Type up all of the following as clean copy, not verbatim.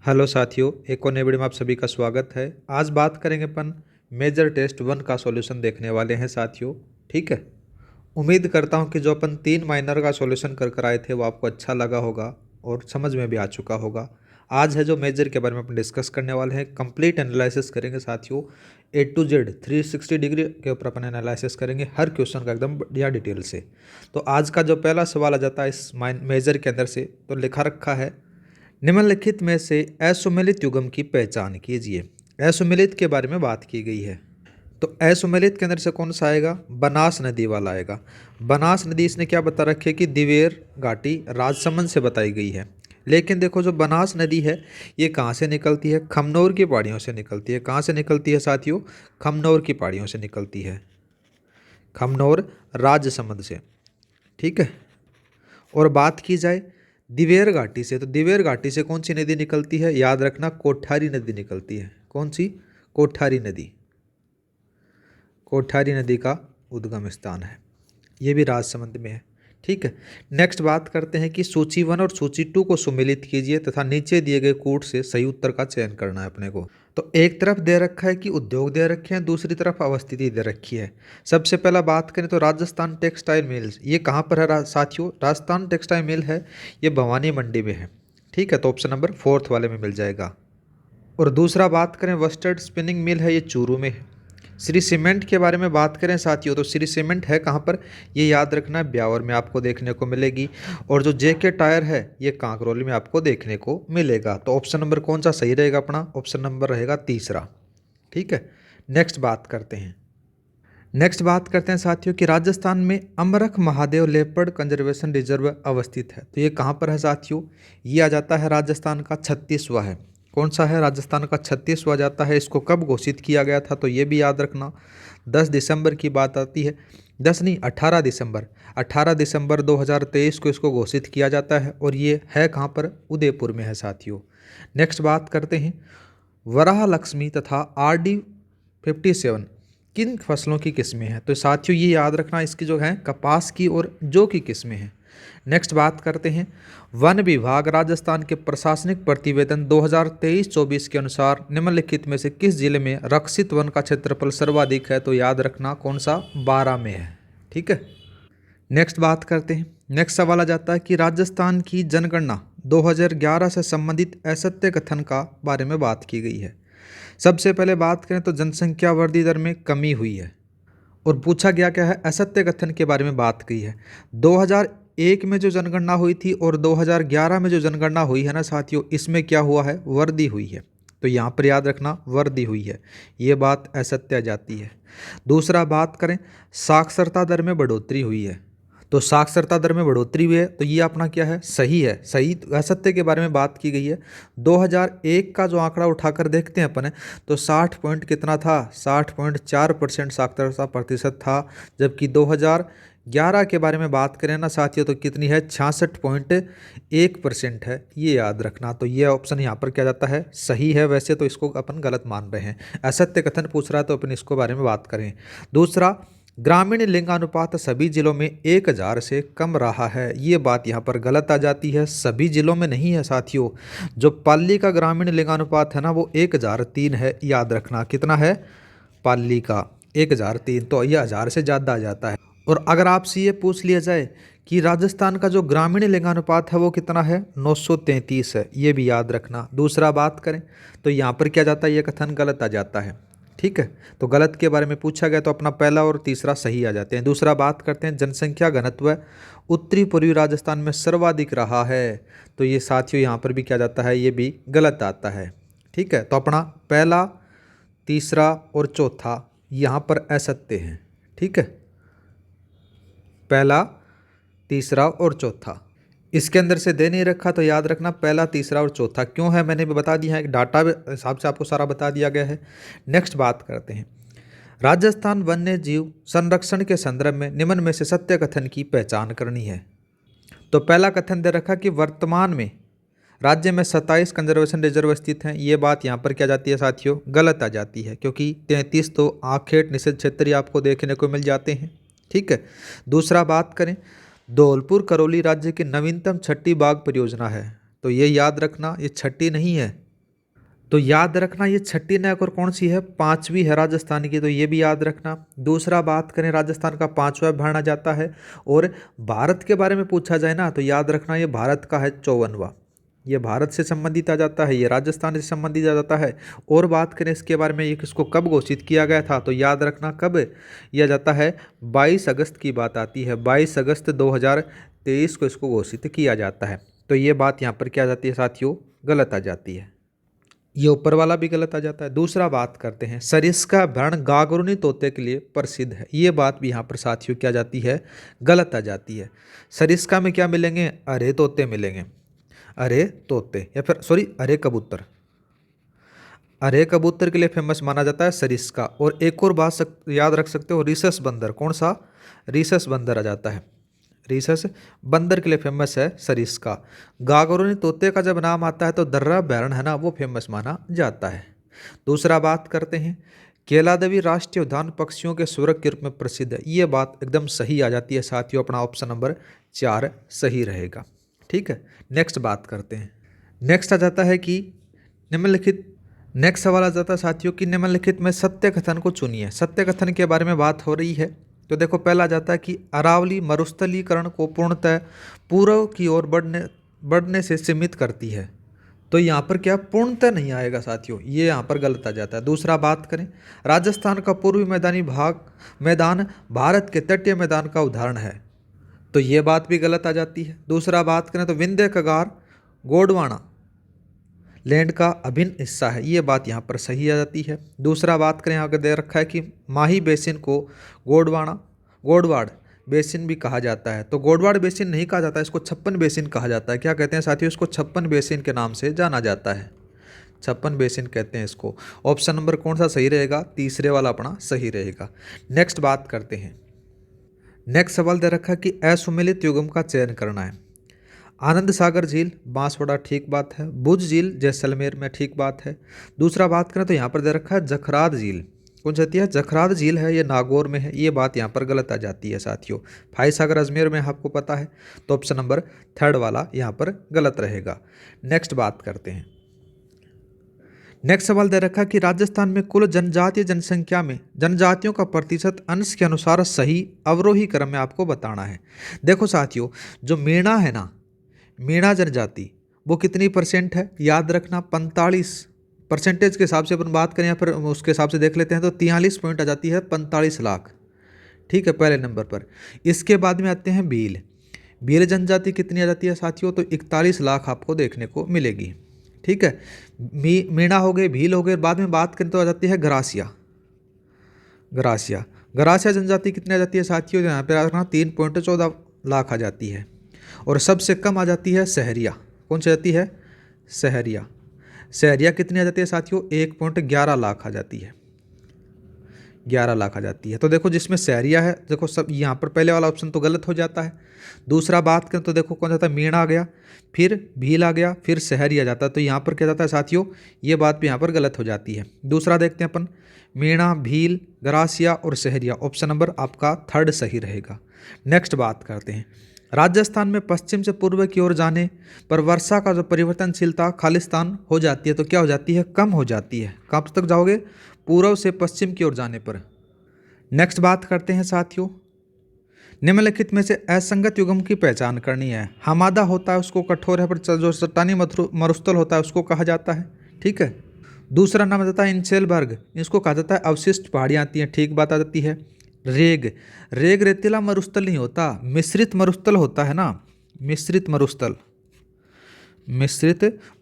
Hello साथियों, एक और नई वीडियो में आप सभी का स्वागत है। आज बात करेंगे अपन मेजर टेस्ट 1 का सॉल्यूशन देखने वाले हैं साथियों। ठीक है। उम्मीद करता हूं कि जो अपन 3 माइनर का सॉल्यूशन कर कर आए थे वो आपको अच्छा लगा होगा और समझ में भी आ चुका होगा। आज है जो मेजर के बारे में अपन डिस्कस करने वाले हैं, कंप्लीट एनालिसिस करेंगे साथियों। A to Z 360 डिग्री के ऊपर अपन एनालिसिस करेंगे हर क्वेश्चन का एकदम बढ़िया डिटेल से। तो आज का जो पहला सवाल आ जाता है इस मेजर के अंदर से, तो लिखा रखा है निम्नलिखित में से असुमेलित युग्म की पहचान कीजिए। असुमेलित के बारे में बात की गई है, तो असुमेलित के अंदर से कौन सा आएगा? बनास नदी वाला आएगा। बनास नदी इसने क्या बता रखी है कि दिवेर घाटी राजसमंद से बताई गई है। लेकिन देखो जो बनास नदी है ये कहाँ से निकलती है? खमनौर की पहाड़ियों से निकलती है। कहाँ से निकलती है साथियों? खमनौर की पहाड़ियों से निकलती है, खमनौर राजसमंद से। ठीक है। और बात की जाए दिवेर घाटी से, तो दिवेर घाटी से कौन सी नदी निकलती है? याद रखना, कोठारी नदी निकलती है। कौन सी? कोठारी नदी। कोठारी नदी का उद्गम स्थान है, ये भी राजसमंद में है। ठीक है। नेक्स्ट बात करते हैं कि सूची 1 और सूची 2 को सुमेलित कीजिए तथा नीचे दिए गए कूट से सही उत्तर का चयन करना है अपने को। तो एक तरफ दे रखा है कि उद्योग दे रखे हैं, दूसरी तरफ अवस्थिति दे रखी है। सबसे पहला बात करें तो राजस्थान टेक्सटाइल मिल्स, ये कहाँ पर है साथियों? राजस्थान टेक्सटाइल मिल है ये भवानी मंडी में है। ठीक है, तो ऑप्शन नंबर 4 वाले में मिल जाएगा। और दूसरा बात करें वस्टर्ड स्पिनिंग मिल है, ये चूरू में है। श्री सीमेंट के बारे में बात करें साथियों, तो श्री सीमेंट है कहाँ पर? ये याद रखना है, ब्यावर में आपको देखने को मिलेगी। और जो जेके टायर है ये कांकरोली में आपको देखने को मिलेगा। तो ऑप्शन नंबर कौन सा सही रहेगा अपना? ऑप्शन नंबर रहेगा तीसरा। ठीक है। नेक्स्ट बात करते हैं साथियों कि राजस्थान में अमरख महादेव लेपर्ड कंजर्वेशन रिजर्व अवस्थित है। तो ये कहाँ पर है साथियों? ये आ जाता है राजस्थान का 36वां है। कौन सा है? राजस्थान का 36वां जाता है। इसको कब घोषित किया गया था? तो ये भी याद रखना, 10 दिसंबर की बात आती है। 10 नहीं, 18 दिसंबर 2023 को इसको घोषित किया जाता है। और ये है कहाँ पर? उदयपुर में है साथियों। नेक्स्ट बात करते हैं वराह लक्ष्मी तथा RD 57 किन फसलों की किस्में हैं? तो साथियों ये याद रखना, इसकी जो है कपास की और जौ की किस्में हैं। नेक्स्ट बात करते हैं वन विभाग राजस्थान के प्रशासनिक प्रतिवेदन 2023-24 के अनुसार निम्नलिखित में से किस जिले में रक्षित वन का क्षेत्रफल सर्वाधिक है? तो याद रखना कौन सा? 12 में है। ठीक है। नेक्स्ट बात करते हैं, नेक्स्ट सवाल आ जाता है कि राजस्थान की जनगणना 2011 से संबंधित असत्य कथन का बारे में बात की गई है। सबसे पहले बात करें तो जनसंख्या वृद्धि दर में कमी हुई है। और पूछा गया क्या है? असत्य कथन के बारे में बात की है। 2001 में जो जनगणना हुई थी और 2011 में जो जनगणना हुई है ना साथियों, इसमें क्या हुआ है? वृद्धि हुई है। तो यहाँ पर याद रखना वृद्धि हुई है, ये बात असत्य आ जाती है। दूसरा बात करें साक्षरता दर में बढ़ोतरी हुई है। तो साक्षरता दर में बढ़ोतरी हुई है, तो ये अपना क्या है? सही है। सही असत्य के बारे में बात की गई है। 2001 का जो आंकड़ा उठाकर देखते हैं अपन, तो 60 पॉइंट कितना था? 60.4% साक्षरता प्रतिशत था। जबकि 2011 के बारे में बात करें ना साथियों, तो कितनी है? 66.1% है। ये याद रखना। तो ये ऑप्शन यहाँ पर क्या जाता है? सही है। वैसे तो इसको अपन गलत मान रहे हैं, असत्य कथन पूछ रहा है तो अपन इसको बारे में बात करें। दूसरा, ग्रामीण लिंगानुपात सभी जिलों में 1000 से कम रहा है। ये बात यहाँ पर गलत आ जाती है, सभी जिलों में नहीं है साथियों। जो पाली का ग्रामीण लिंगानुपात है ना वो 1003 है। याद रखना कितना है? पाली का 1003, तो ये 1000 से ज़्यादा आ जाता है। और अगर आपसे ये पूछ लिया जाए कि राजस्थान का जो ग्रामीण लिंगानुपात है वो कितना है? 933 है। ये भी याद रखना। दूसरा बात करें तो यहाँ पर क्या जाता है? ये कथन गलत आ जाता है। ठीक है। तो गलत के बारे में पूछा गया तो अपना पहला और तीसरा सही आ जाते हैं। दूसरा बात करते हैं जनसंख्या घनत्व उत्तरी पूर्वी राजस्थान में सर्वाधिक रहा है। तो ये साथियों यहाँ पर भी क्या जाता है? ये भी गलत आता है। ठीक है। तो अपना पहला, तीसरा और चौथा यहाँ पर असत्य हैं। ठीक है। पहला, तीसरा और चौथा इसके अंदर से दे नहीं रखा, तो याद रखना पहला, तीसरा और चौथा क्यों है मैंने भी बता दिया है, डाटा हिसाब से आपको सारा बता दिया गया है। नेक्स्ट बात करते हैं राजस्थान वन्य जीव संरक्षण के संदर्भ में निम्न में से सत्य कथन की पहचान करनी है। तो पहला कथन दे रखा कि वर्तमान में राज्य में 27 कंजर्वेशन रिजर्व स्थित हैं। ये बात यहाँ पर क्या जाती है साथियों? गलत आ जाती है, क्योंकि 33 तो आखेट निषेध क्षेत्र ही आपको देखने को मिल जाते हैं। ठीक है। दूसरा बात करें धौलपुर करौली राज्य की नवीनतम छठी बाग परियोजना है। तो ये याद रखना, ये छठी नहीं है, तो याद रखना ये छठी नहर और कौन सी है, पांचवी है राजस्थान की, तो ये भी याद रखना। दूसरा बात करें राजस्थान का पांचवा माना जाता है। और भारत के बारे में पूछा जाए ना तो याद रखना ये भारत का है 54वां। ये भारत से संबंधित आ जाता है, ये राजस्थान से संबंधित आ जाता है। और बात करें इसके बारे में, ये किसको कब घोषित किया गया था, तो याद रखना कब यह जाता है, 22 अगस्त की बात आती है। 22 अगस्त 2023 को इसको घोषित किया जाता है। तो ये बात यहाँ पर क्या आ जाती है साथियों, गलत आ जाती है। ये ऊपर वाला भी गलत आ जाता है। दूसरा बात करते हैं, सरिस्का भ्रण गागरुनी तोते के लिए प्रसिद्ध है। ये बात भी यहाँ पर साथियों क्या जाती है, गलत आ जाती है। सरिस्का में क्या मिलेंगे, अरे तोते मिलेंगे, अरे तोते, या फिर सॉरी अरे कबूतर। अरे कबूतर के लिए फेमस माना जाता है सरिस्का। और एक और बात याद रख सकते हो, रिसस बंदर, कौन सा, रिसस बंदर आ जाता है। रिसस बंदर के लिए फेमस है सरिस्का। गागरुनी तोते का जब नाम आता है तो दर्रा बैरण है ना, वो फेमस माना जाता है। दूसरा बात करते हैं, केलादेवी राष्ट्रीय उद्यान पक्षियों के स्वर्ग के रूप में प्रसिद्ध है। ये बात एकदम सही आ जाती है साथियों, अपना ऑप्शन नंबर 4 सही रहेगा। ठीक है, नेक्स्ट बात करते हैं। नेक्स्ट आ जाता है कि निम्नलिखित, नेक्स्ट सवाल आ जाता है साथियों कि निम्नलिखित में सत्य कथन को चुनिए। सत्य कथन के बारे में बात हो रही है। तो देखो पहला जाता है कि अरावली मरुस्थलीकरण को पूर्णतः पूर्व की ओर बढ़ने से सीमित करती है। तो यहाँ पर क्या पूर्णतः नहीं आएगा साथियों, ये यहाँ पर गलत आ जाता है। दूसरा बात करें, राजस्थान का पूर्वी मैदानी मैदान भारत के तटीय मैदान का उदाहरण है। तो ये बात भी गलत आ जाती है। दूसरा बात करें तो विंध्य कगार गोंडवाना लैंड का अभिन्न हिस्सा है। ये बात यहाँ पर सही आ जाती है। दूसरा बात करें, आगे दे रखा है कि माही बेसिन को गोडवाड़ बेसिन भी कहा जाता है। तो गोडवाड़ बेसिन नहीं कहा जाता है, इसको 56 बेसिन कहा जाता है। क्या कहते हैं साथियों, इसको 56 बेसिन के नाम से जाना जाता है। 56 बेसिन कहते हैं इसको। ऑप्शन नंबर कौन सा सही रहेगा, तीसरे वाला अपना सही रहेगा। नेक्स्ट बात करते हैं। नेक्स्ट सवाल दे रखा है कि असुमेलित युग्म का चयन करना है। आनंद सागर झील बांसवाड़ा, ठीक बात है। भुज झील जैसलमेर में, ठीक बात है। दूसरा बात करें तो यहाँ पर दे रखा है जखराद झील, कौन सी है, जखराद झील है, ये नागौर में है। ये बात यहाँ पर गलत आ जाती है साथियों। फाई सागर अजमेर में आपको पता है। तो ऑप्शन नंबर 3 वाला यहाँ पर गलत रहेगा। नेक्स्ट बात करते हैं। नेक्स्ट सवाल दे रखा कि राजस्थान में कुल जनजातीय जनसंख्या में जनजातियों का प्रतिशत अंश के अनुसार सही अवरोही क्रम में आपको बताना है। देखो साथियों, जो मीणा है ना, मीणा जनजाति वो कितनी परसेंट है, याद रखना 45 परसेंटेज के हिसाब से अपन बात करें या फिर उसके हिसाब से देख लेते हैं तो 43 पॉइंट आ जाती है, 45 लाख। ठीक है, पहले नंबर पर। इसके बाद में आते हैं भील। भील जनजाति कितनी आ जाती है साथियों, तो 41 लाख आपको देखने को मिलेगी। ठीक है, मीणा हो गए, भील हो गए। बाद में बात करें तो आ जाती है गरासिया। गरासिया जनजाति कितनी आ जाती है साथियों, यहाँ पर रखना 3.14 लाख आ जाती है। और सबसे कम आ जाती है सहरिया, कौन सी जाती है, सहरिया कितनी आ जाती है साथियों, 1.11 लाख आ जाती है, 11 लाख आ जाती है। तो देखो जिसमें सहरिया है, देखो सब यहाँ पर पहले वाला ऑप्शन तो गलत हो जाता है। दूसरा बात करें तो देखो कौन जाता है, मीणा आ गया, फिर भील आ गया, फिर सहरी आ जाता है। तो यहाँ पर क्या जाता है साथियों, ये बात भी यहाँ पर गलत हो जाती है। दूसरा देखते हैं अपन, मीणा, भील, गरासिया और सहरिया। ऑप्शन नंबर आपका 3 सही रहेगा। नेक्स्ट बात करते हैं। राजस्थान में पश्चिम से पूर्व की ओर जाने पर वर्षा का जो परिवर्तनशीलता खालिस्तान हो जाती है, तो क्या हो जाती है, कम हो जाती है। कब तक जाओगे, पूर्व से पश्चिम की ओर जाने पर। नेक्स्ट बात करते हैं साथियों, निम्नलिखित में से असंगत युग्म की पहचान करनी है। हमादा होता है उसको कठोर है, पर जो चट्टानी मरुस्थल होता है उसको कहा जाता है। ठीक है, दूसरा नाम आता है इंसेलबर्ग, इसको कहा जाता है अवशिष्ट पहाड़ियाँ आती हैं। ठीक बात आ जाती है। रेग रेतीला मरुस्थल नहीं होता, मिश्रित मरुस्थल होता है ना, मिश्रित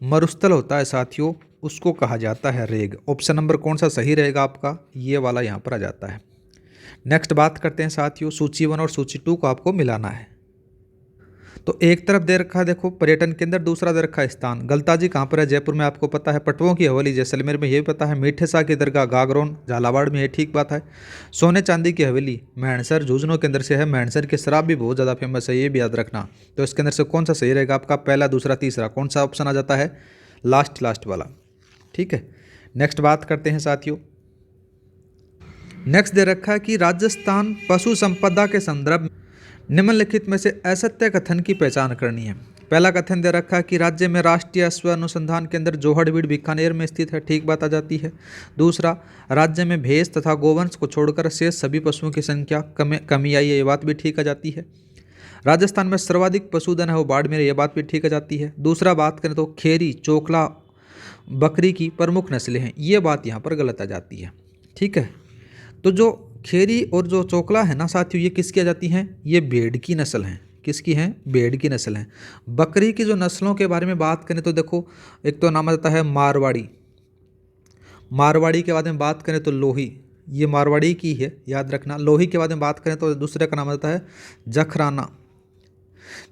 मरुस्थल होता है साथियों, उसको कहा जाता है रेग। ऑप्शन नंबर कौन सा सही रहेगा आपका, ये वाला यहाँ पर आ जाता है। नेक्स्ट बात करते हैं साथियों, सूची 1 और सूची 2 को आपको मिलाना है। तो एक तरफ दे रखा है देखो पर्यटन केंद्र, दूसरा दे रखा है स्थान। गलताजी कहाँ पर है, जयपुर में आपको पता है। पटवों की हवेली जैसलमेर में, ये भी पता है। मीठे शाह की दरगाह गागरोन झालावाड़ में है, ठीक बात है। सोने चांदी की हवेली मेहणसर झुंझुनू के अंदर से है। मेहणसर की शराब भी बहुत ज़्यादा फेमस है, ये भी याद रखना। तो इसके अंदर से कौन सा सही रहेगा आपका, पहला, दूसरा, तीसरा, कौन सा ऑप्शन आ जाता है, लास्ट वाला। ठीक है, नेक्स्ट बात करते हैं साथियों। नेक्स्ट दे रखा है कि राजस्थान पशु संपदा के संदर्भ में निम्नलिखित में से असत्य कथन की पहचान करनी है। पहला कथन दे रखा है कि राज्य में राष्ट्रीय अश्व अनुसंधान केंद्र जोहड़बीड़ बीकानेर में स्थित है, ठीक बात आ जाती है। दूसरा, राज्य में भैंस तथा गोवंश को छोड़कर शेष सभी पशुओं की संख्या कमी आई है, ये बात भी ठीक आ जाती है। राजस्थान में सर्वाधिक पशुधन है वो बाड़मेर, ये बात भी ठीक आ जाती है। दूसरा बात करें तो खेरी चोकला बकरी की प्रमुख नस्लें हैं, ये बात यहाँ पर गलत आ जाती है, ठीक है। तो जो खेरी और जो चोकला है ना साथियों, ये किसकी आ जाती हैं, ये भेड़ की नस्ल हैं। किसकी हैं, भेड़ की नस्ल हैं। बकरी की जो नस्लों के बारे में बात करें तो देखो, एक तो नाम आता है मारवाड़ी, मारवाड़ी के बाद में बात करें तो लोही, ये मारवाड़ी की है, याद रखना। लोही के बाद में बात करें तो दूसरे का नाम आता है जखराना,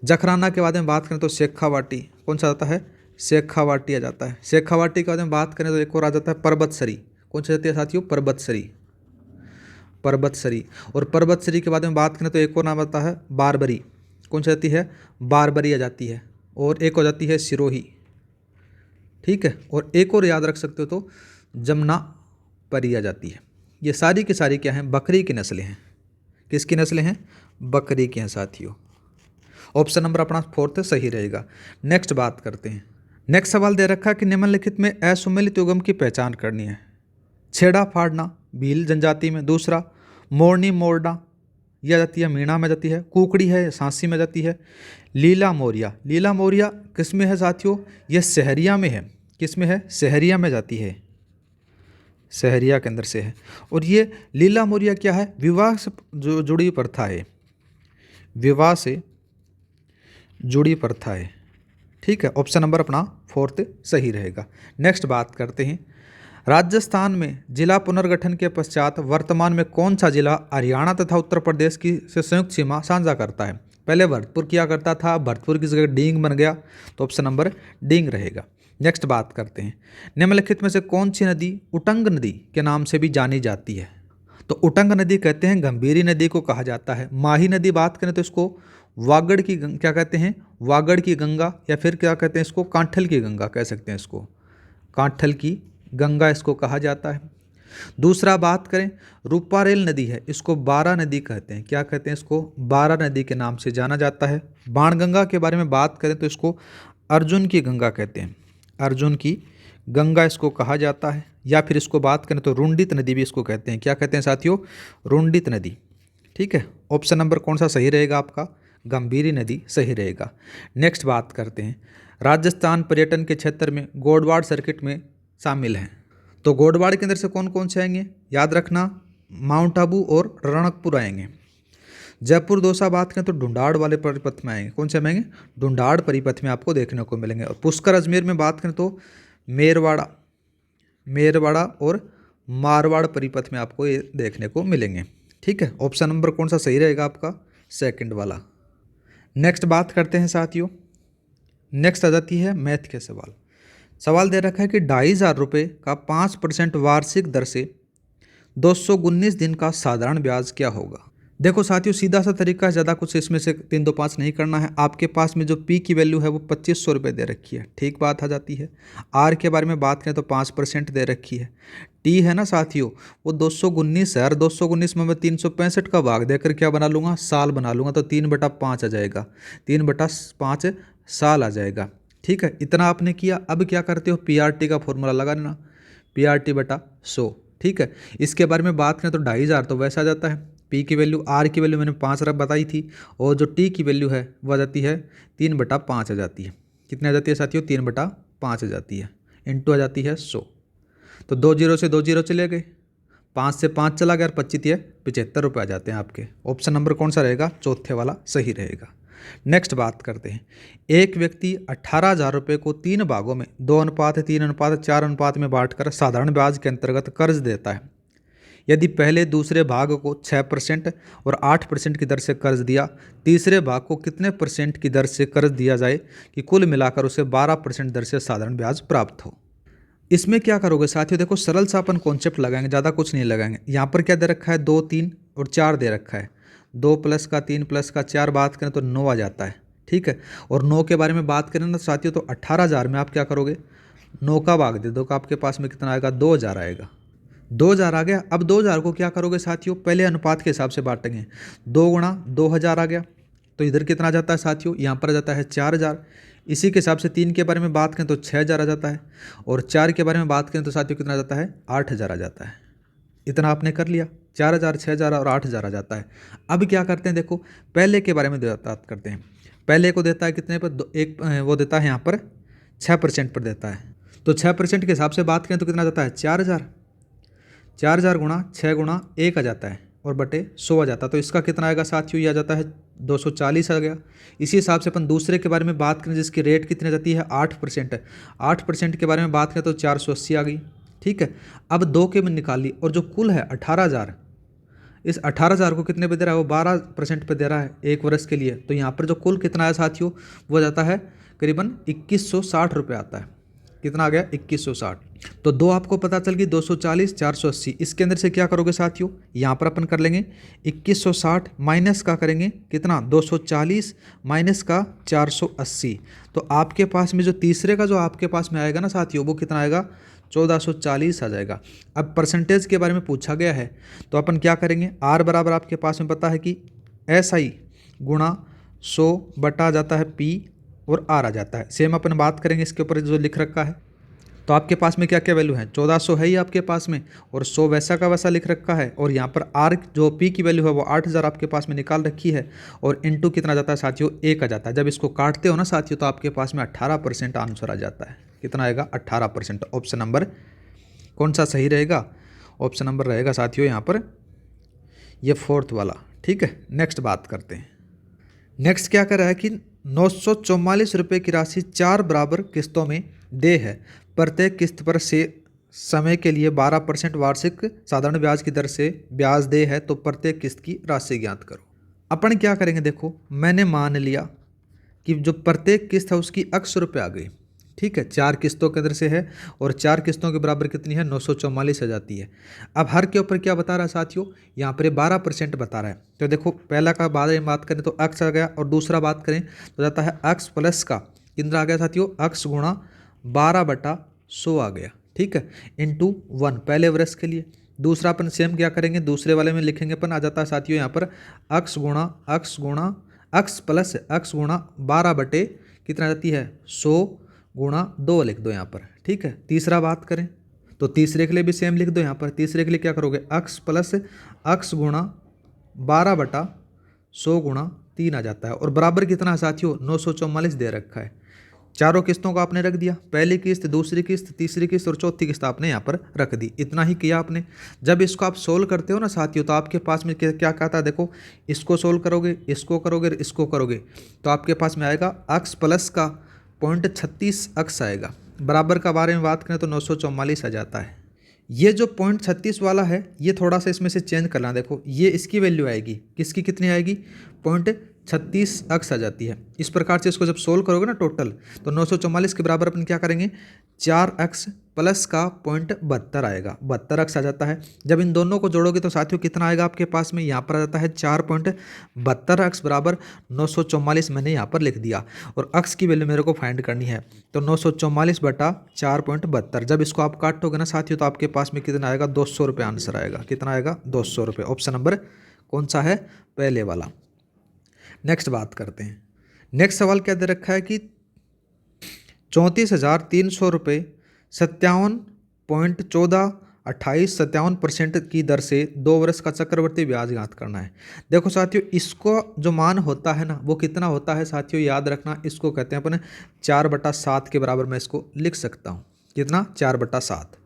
जखराना के बाद में बात करें तो शेखावाटी, कौन सा आता है, शेखावाटी आ जाता है। शेखावाटी के बाद में बात करें तो एक और आ जाता है पर्वतसरी, कौन सी जाती है साथियों, पर्वतसरी, पर्वतसरी। और पर्वतसरी के बाद में बात करें तो एक और नाम आता है बारबरी, कौन सी जाती है, बारबरी आ जाती है। और एक हो जाती है सिरोही, ठीक है। और एक और याद रख सकते हो तो जमुना परी आ जाती है। ये सारी की सारी क्या हैं, बकरी की नस्लें हैं। किसकी नस्लें हैं, बकरी की हैं साथियों। ऑप्शन नंबर अपना 4 सही रहेगा। नेक्स्ट बात करते हैं। नेक्स्ट सवाल दे रखा है कि निम्नलिखित में असुमेलित युग्म की पहचान करनी है। छेड़ा फाड़ना भील जनजाति में, दूसरा मोरनी मोरना यह जाती है मीणा में जाती है, कुकड़ी है सांसी में जाती है। लीला मोरिया, लीला मोरिया किस में है साथियों, यह सहरिया में है। किस में है, सहरिया में जाती है, सहरिया के अंदर से है। और ये लीला मोरिया क्या है, विवाह से जो जुड़ी प्रथा है, विवाह से जुड़ी प्रथा है, ठीक है। ऑप्शन नंबर अपना 4 सही रहेगा। नेक्स्ट बात करते हैं। राजस्थान में जिला पुनर्गठन के पश्चात वर्तमान में कौन सा जिला हरियाणा तथा उत्तर प्रदेश की से संयुक्त सीमा साझा करता है। पहले भरतपुर किया करता था, भरतपुर की जगह डींग बन गया, तो ऑप्शन नंबर डींग रहेगा। नेक्स्ट बात करते हैं। निम्नलिखित में से कौन सी नदी उटंग नदी के नाम से भी जानी जाती है। तो उटंग नदी कहते हैं गंभीरी नदी को कहा जाता है। माही नदी बात करें तो इसको वागड़ की क्या कहते हैं, वागड़ की गंगा, या फिर क्या कहते हैं इसको, कांठल की गंगा कह सकते हैं इसको, कांठल की गंगा इसको कहा जाता है। दूसरा बात करें, रूपारेल नदी है, इसको बारा नदी कहते हैं। क्या कहते हैं इसको, बारा नदी के नाम से जाना जाता है। बाणगंगा के बारे में बात करें तो इसको अर्जुन की गंगा कहते हैं, अर्जुन की गंगा इसको कहा जाता है। या फिर इसको बात करें तो रुंडित नदी भी इसको कहते हैं। क्या कहते हैं साथियों, रुंडित नदी, ठीक है। ऑप्शन नंबर कौन सा सही रहेगा आपका, गंभीरी नदी सही रहेगा। नेक्स्ट बात करते हैं। राजस्थान पर्यटन के क्षेत्र में गोडवाड़ सर्किट में शामिल हैं। तो गोडवाड़ के अंदर से कौन कौन से आएंगे, याद रखना, माउंट आबू और रणकपुर आएंगे। जयपुर दौसा बात करें तो ढूंढाड़ वाले परिपथ में आएंगे। कौन से आएंगे, ढूंढाड़ परिपथ में आपको देखने को मिलेंगे। और पुष्कर अजमेर में बात करें तो मेरवाड़ा, मेरवाड़ा और मारवाड़ परिपथ में आपको ये देखने को मिलेंगे, ठीक है। ऑप्शन नंबर कौन सा सही रहेगा आपका, सेकंड वाला। नेक्स्ट बात करते हैं साथियों। नेक्स्ट आ जाती है मैथ के सवाल। सवाल दे रखा है कि 2,500 रुपये का 5% वार्षिक दर से 219 दिन का साधारण ब्याज क्या होगा। देखो साथियों, सीधा सा तरीका है, ज़्यादा कुछ इसमें से 3 2 5 नहीं करना है। आपके पास में जो पी की वैल्यू है वो 2500 रुपये दे रखी है, ठीक बात आ जाती है। आर के बारे में बात करें तो 5% दे रखी है। टी है ना साथियों, वो 219 है, और 219 में मैं 365 का भाग देकर क्या बना लूँगा, साल बना लूँगा, तो 3/5 आ जाएगा, 3/5 साल आ जाएगा, ठीक है। इतना आपने किया। अब क्या करते हो, पीआरटी का फॉर्मूला लगा लेना, PRT/100, ठीक है। इसके बारे में बात करें तो 2,500 तो वैसा आ जाता है। पी की वैल्यू, आर की वैल्यू मैंने 5 बताई थी, और जो टी की वैल्यू है वह आ जाती है 3/5 आ जाती है। कितने आ जाती है साथियों, 3/5 आ जाती है, इंटू आ जाती है 100। तो 2 जीरो से 2 जीरो चले गए, 5 से 5 चला गया, और 25 75 रुपये आ जाते हैं आपके। ऑप्शन नंबर कौन सा रहेगा, चौथे वाला सही रहेगा। नेक्स्ट बात करते हैं। एक व्यक्ति 18,000 रुपये को 3 भागों में 2:3:4 में बांटकर साधारण ब्याज के अंतर्गत कर्ज देता है। यदि पहले दूसरे भाग को 6% और 8% की दर से कर्ज दिया, तीसरे भाग को कितने % की दर से कर्ज दिया जाए कि कुल मिलाकर उसे 12% दर से साधारण ब्याज प्राप्त हो। इसमें क्या करोगे साथियों, देखो सरल सा अपन कॉन्सेप्ट लगाएंगे, ज़्यादा कुछ नहीं लगाएंगे। यहाँ पर क्या दे रखा है, 2 3 और 4 दे रखा है। 2 + का 3 + का 4 बात करें तो 9 आ जाता है, ठीक है। और 9 के बारे में बात करें ना साथियों, तो 18,000 में आप क्या करोगे, 9 का भाग दे दो, का आपके पास में कितना आएगा, 2,000 आएगा। 2,000 आ गया। अब 2,000 को क्या करोगे साथियों, पहले अनुपात के हिसाब से बांटेंगे। 2 × 2,000 आ गया, तो इधर कितना आ जाता है साथियों, यहाँ पर आ जाता है 4000। इसी के हिसाब से 3 के बारे में बात करें तो 6000 आ जाता है, और 4 के बारे में बात करें तो साथियों कितना आ जाता है, 8000 आ जाता है। इतना आपने कर लिया, 4000, 6000 और 8000 आ जाता है। अब क्या करते हैं, देखो पहले के बारे में बात करते हैं। पहले को देता है कितने पर, वो देता है यहाँ पर 6% पर देता है। तो 6% के हिसाब से बात करें तो कितना आ जाता है, 4000। 4000 गुणा 6 गुणा 1 आ जाता है, और बटे 100 आ जाता है। तो इसका कितना आएगा साथियों, ये आ जाता है 240 आ गया। इसी हिसाब से अपन दूसरे के बारे में बात करें जिसकी रेट कितनी जाती है, 8%। 8% के बारे में बात करें तो 480 आ गई। ठीक है, अब 2 के में निकाल ली, और जो कुल है 18000, इस 18000 को कितने पे दे रहा है, वो 12% पे दे रहा है 1 वर्ष के लिए। तो यहाँ पर जो कुल कितना है साथियों, वो जाता है करीबन 2160 रुपये आता है। कितना आ गया, 2160। तो 2 आपको पता चल गई, 240, 480। इसके अंदर से क्या करोगे साथियों, यहाँ पर अपन कर लेंगे 2160 माइनस का करेंगे कितना, 240 माइनस का 480। तो आपके पास में जो तीसरे का जो आपके पास में आएगा ना साथियों, वो कितना आएगा, 1440 आ जाएगा। अब परसेंटेज के बारे में पूछा गया है, तो अपन क्या करेंगे, आर बराबर आपके पास में पता है कि SI गुणा 100 बटा आ जाता है P और R आ जाता है। सेम अपन बात करेंगे इसके ऊपर जो लिख रखा है। तो आपके पास में क्या क्या वैल्यू है, 1400 है ही आपके पास में, और 100 वैसा का वैसा लिख रखा है, और यहाँ पर R जो P की वैल्यू है वो 8000 आपके पास में निकाल रखी है, और इनटू कितना जाता है साथियों, 1 आ जाता है। जब इसको काटते हो ना साथियों, तो आपके पास में 18% आंसर आ जाता है। कितना आएगा, 18%। ऑप्शन नंबर कौन सा सही रहेगा, ऑप्शन नंबर रहेगा साथियों यहाँ पर ये 4th वाला। ठीक है, नेक्स्ट बात करते हैं। नेक्स्ट क्या कर रहा है कि 944 रुपये की राशि 4 बराबर किस्तों में दे है। प्रत्येक किस्त पर से समय के लिए 12% वार्षिक साधारण ब्याज की दर से ब्याज दे है, तो प्रत्येक किस्त की राशि ज्ञात करो। अपन क्या करेंगे, देखो मैंने मान लिया कि जो प्रत्येक किस्त है उसकी अक्स रुपये आ गई। ठीक है, 4 किस्तों के अंदर से है, और 4 किस्तों के बराबर कितनी है, 944 आ जाती है। अब हर के ऊपर क्या बता रहा है साथियों, यहाँ पर 12% बता रहा है। तो देखो पहला का बारे में बात करें तो अक्स आ गया, और दूसरा बात करें तो जाता है अक्स प्लस का कितना आ गया साथियों, अक्स गुणा 12/100 आ गया। ठीक है, इंटू 1 पहले वर्ष के लिए। दूसरा अपन सेम क्या करेंगे, दूसरे वाले में लिखेंगे अपन, आ जाता है साथियों यहाँ पर अक्स प्लस अक्स गुणा 12 बटे कितना आ जाती है, 100 गुणा 2 लिख दो यहाँ पर। ठीक है, तीसरा बात करें तो तीसरे के लिए भी सेम लिख दो यहाँ पर। तीसरे के लिए क्या करोगे, अक्स प्लस अक्स गुणा 12/100 गुणा 3 आ जाता है, और बराबर कितना है साथियों, 944 दे रखा है। चारों किस्तों को आपने रख दिया, पहली किस्त, दूसरी किस्त, तीसरी किस्त और चौथी किस्त आपने यहाँ पर रख दी। इतना ही किया आपने। जब इसको आप सोल्व करते हो ना साथियों, तो आपके पास में क्या कहता है, देखो इसको सोल्व करोगे, इसको करोगे, इसको करोगे, तो आपके पास में आएगा अक्स प्लस का 0.36 अक्स आएगा। बराबर का बारे में बात करें तो 944 आ जाता है। ये जो 0.36 वाला है, ये थोड़ा सा इसमें से चेंज करना। देखो ये इसकी वैल्यू आएगी, किसकी कितनी आएगी, 0.36 अक्स आ जाती है। इस प्रकार से इसको जब सोल्व करोगे ना टोटल, तो 944 के बराबर अपन क्या करेंगे, 4 अक्स प्लस का 0.72 आएगा, 72 अक्स आ जाता है। जब इन दोनों को जोड़ोगे तो साथियों कितना आएगा आपके पास में, यहाँ पर आ जाता है 4.72 अक्स बराबर 944 मैंने यहाँ पर लिख दिया, और अक्स की वैल्यू मेरे को फाइंड करनी है। तो 944 बटा 4.72, जब इसको आप काटोगे ना साथियों, तो आपके पास में कितना आएगा, 200 रुपये आंसर आएगा। कितना आएगा, 200 रुपये। ऑप्शन नंबर कौन सा है, पहले वाला। नेक्स्ट बात करते हैं। नेक्स्ट सवाल क्या दे रखा है कि 34,300 रुपये 57.1428 की दर से 2 वर्ष का चक्रवर्ती ब्याज ज्ञात करना है। देखो साथियों, इसको जो मान होता है ना, वो कितना होता है साथियों, याद रखना, इसको कहते हैं अपन 4/7 के बराबर मैं इसको लिख सकता हूँ। कितना, 4/7।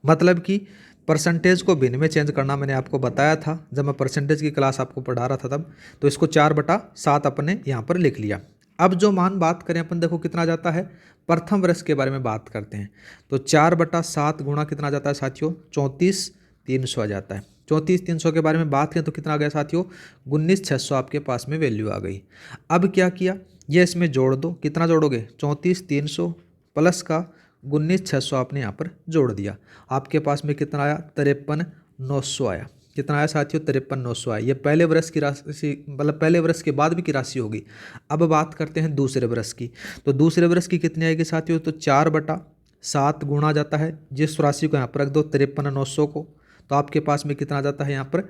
मतलब कि परसेंटेज को भिन्न में चेंज करना मैंने आपको बताया था जब मैं परसेंटेज की क्लास आपको पढ़ा रहा था तब। तो इसको 4/7 अपने यहाँ पर लिख लिया। अब जो मान बात करें अपन, देखो कितना जाता है, प्रथम वर्ष के बारे में बात करते हैं। तो 4/7 गुणा कितना जाता है साथियों, 34,300 आ जाता है। 34,300 के बारे में बात करें तो कितना आ गया साथियों, 19,600 आपके पास में वैल्यू आ गई। अब क्या किया, ये इसमें जोड़ दो। कितना जोड़ोगे, 34,300 प्लस का 19,600 आपने यहाँ पर जोड़ दिया। आपके पास में कितना आया, 53,900 आया। कितना आया साथियों, 53,900 आया। ये पहले वर्ष की राशि, मतलब पहले वर्ष के बाद भी की राशि होगी। अब बात करते हैं दूसरे वर्ष की। तो दूसरे वर्ष की कितनी आएगी साथियों, तो 4/7 गुणा जाता है, जिस राशि को यहाँ पर रख दो 53,900 को, तो आपके पास में कितना आ जाता है यहाँ पर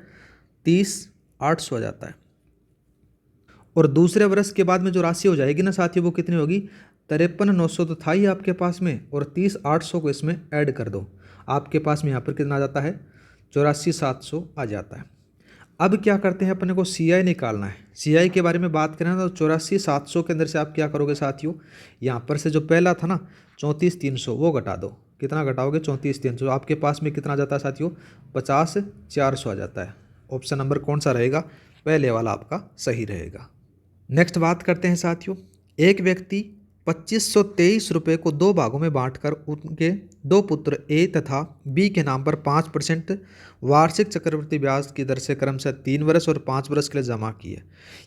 30,800 आ जाता है। और दूसरे वर्ष के बाद में जो राशि हो जाएगी ना साथियों वो कितनी होगी, 53,900 तो था ही आपके पास में, और 30,800 को इसमें ऐड कर दो, आपके पास में यहाँ पर कितना आ जाता है, 84,700 आ जाता है। अब क्या करते हैं, अपने को सी आई निकालना है। सी आई के बारे में बात करें तो 84,700 के अंदर से आप क्या करोगे साथियों, यहाँ पर से जो पहला था ना 34,300 वो घटा दो, कितना घटाओगे 34,300, आपके पास में कितना आ जाता है साथियों, 50,400 आ जाता है। ऑप्शन नंबर कौन सा रहेगा, पहले वाला आपका सही रहेगा। नेक्स्ट बात करते हैं साथियों, एक व्यक्ति 2523 रुपये को दो भागों में बांटकर उनके दो पुत्र ए तथा बी के नाम पर 5% वार्षिक चक्रवृद्धि ब्याज की दर से क्रमशः 3 वर्ष और 5 वर्ष के लिए जमा किए।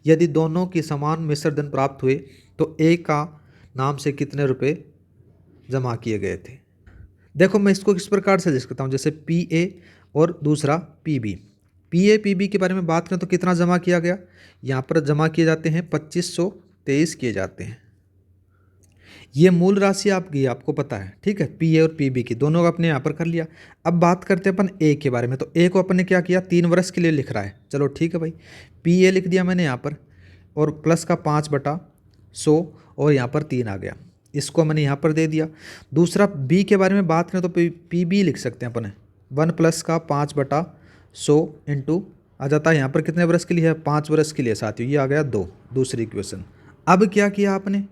यदि दोनों की समान मिश्र धन प्राप्त हुए तो ए का नाम से कितने रुपए जमा किए गए थे। देखो मैं इसको किस प्रकार से लिख सकता हूँ, जैसे पी ए और दूसरा P B. P A P B के बारे में बात करें तो कितना जमा किया गया, यहाँ पर जमा किए जाते हैं 2523 किए जाते हैं। ये मूल राशि आपकी आपको पता है, ठीक है, पी ए और पी बी की दोनों का अपने यहाँ पर कर लिया। अब बात करते हैं अपन ए के बारे में, तो ए को अपन ने क्या किया, 3 वर्ष के लिए लिख रहा है, चलो ठीक है भाई, पी ए लिख दिया मैंने यहाँ पर, और प्लस का 5/100 और यहाँ पर 3 आ गया, इसको मैंने यहाँ पर दे दिया। दूसरा बी के बारे में बात करें तो पी बी लिख सकते हैं अपन, 1 प्लस का 5/100 इंटू आ जाता है यहाँ पर कितने वर्ष के लिए है, 5 वर्ष के लिए साथियों, ये आ गया 2, दूसरी इक्वेशन। अब क्या किया आपने,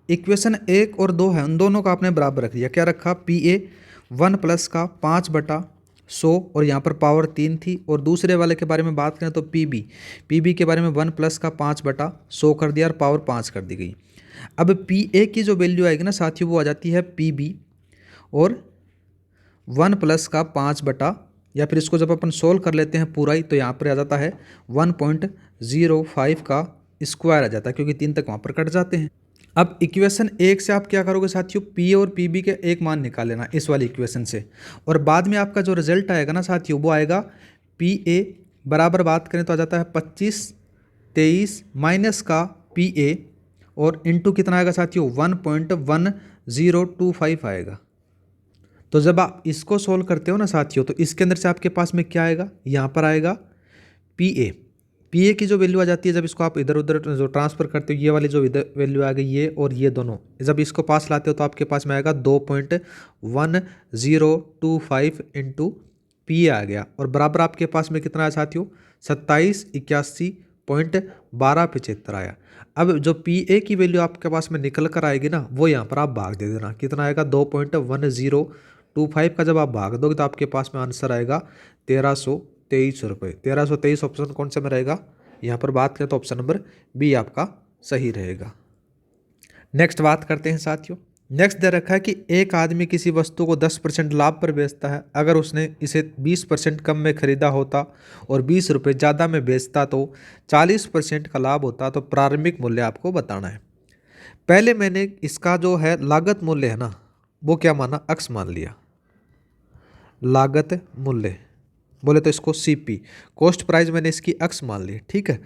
इक्वेशन 1 और 2 है उन दोनों का आपने बराबर रख दिया, क्या रखा, पी ए 1 प्लस का 5/100 और यहाँ पर पावर 3 थी, और दूसरे वाले के बारे में बात करें तो पी बी के बारे में 1 प्लस का 5/100 कर दिया और पावर 5 कर दी गई। अब पी ए की जो वैल्यू आएगी ना साथियों वो आ जाती है पी बी और 1 प्लस का 5 या फिर इसको जब अपन सोल्व कर लेते हैं पूरा ही तो यहाँ पर आ जाता है 1.05 का स्क्वायर आ जाता है, क्योंकि 3 तक वहाँ पर कट जाते हैं। अब इक्वेशन 1 से आप क्या करोगे साथियों, पी और पी बी के एक मान निकाल लेना इस वाली इक्वेशन से, और बाद में आपका जो रिजल्ट आएगा ना साथियों वो आएगा पी ए बराबर बात करें तो आ जाता है 2523 माइनस का पी ए और इंटू कितना आएगा साथियों 1.1025 आएगा। तो जब आप इसको सोल्व करते हो ना साथियों तो इसके अंदर से आपके पास में क्या आएगा, यहाँ पर आएगा पी ए की जो वैल्यू आ जाती है, जब इसको आप इधर उधर जो ट्रांसफ़र करते हो, ये वाली जो इधर वैल्यू आ गई ये और ये दोनों, जब इसको पास लाते हो तो आपके पास में आएगा 2.1025 इंटू पी आ गया, और बराबर आपके पास में कितना है साथियों 2781.1275 आया। अब जो पी ए की वैल्यू आपके पास में निकल कर आएगी ना वो यहाँ पर आप भाग दे देना, कितना आएगा 2.1025 का जब आप भाग दोगे तो आपके पास में आंसर आएगा 1323 रुपये। 1323 ऑप्शन कौन सा में रहेगा, यहाँ पर बात करें तो ऑप्शन नंबर बी आपका सही रहेगा। नेक्स्ट बात करते हैं साथियों, नेक्स्ट दे रखा है कि एक आदमी किसी वस्तु को 10% लाभ पर बेचता है, अगर उसने इसे 20% कम में खरीदा होता और 20 रुपये ज़्यादा में बेचता तो 40% का लाभ होता, तो प्रारंभिक मूल्य आपको बताना है। पहले मैंने इसका जो है लागत मूल्य है ना वो क्या माना, अक्स मान लिया, लागत मूल्य बोले तो इसको सीपी कॉस्ट प्राइस मैंने इसकी अक्स मान ली, ठीक है।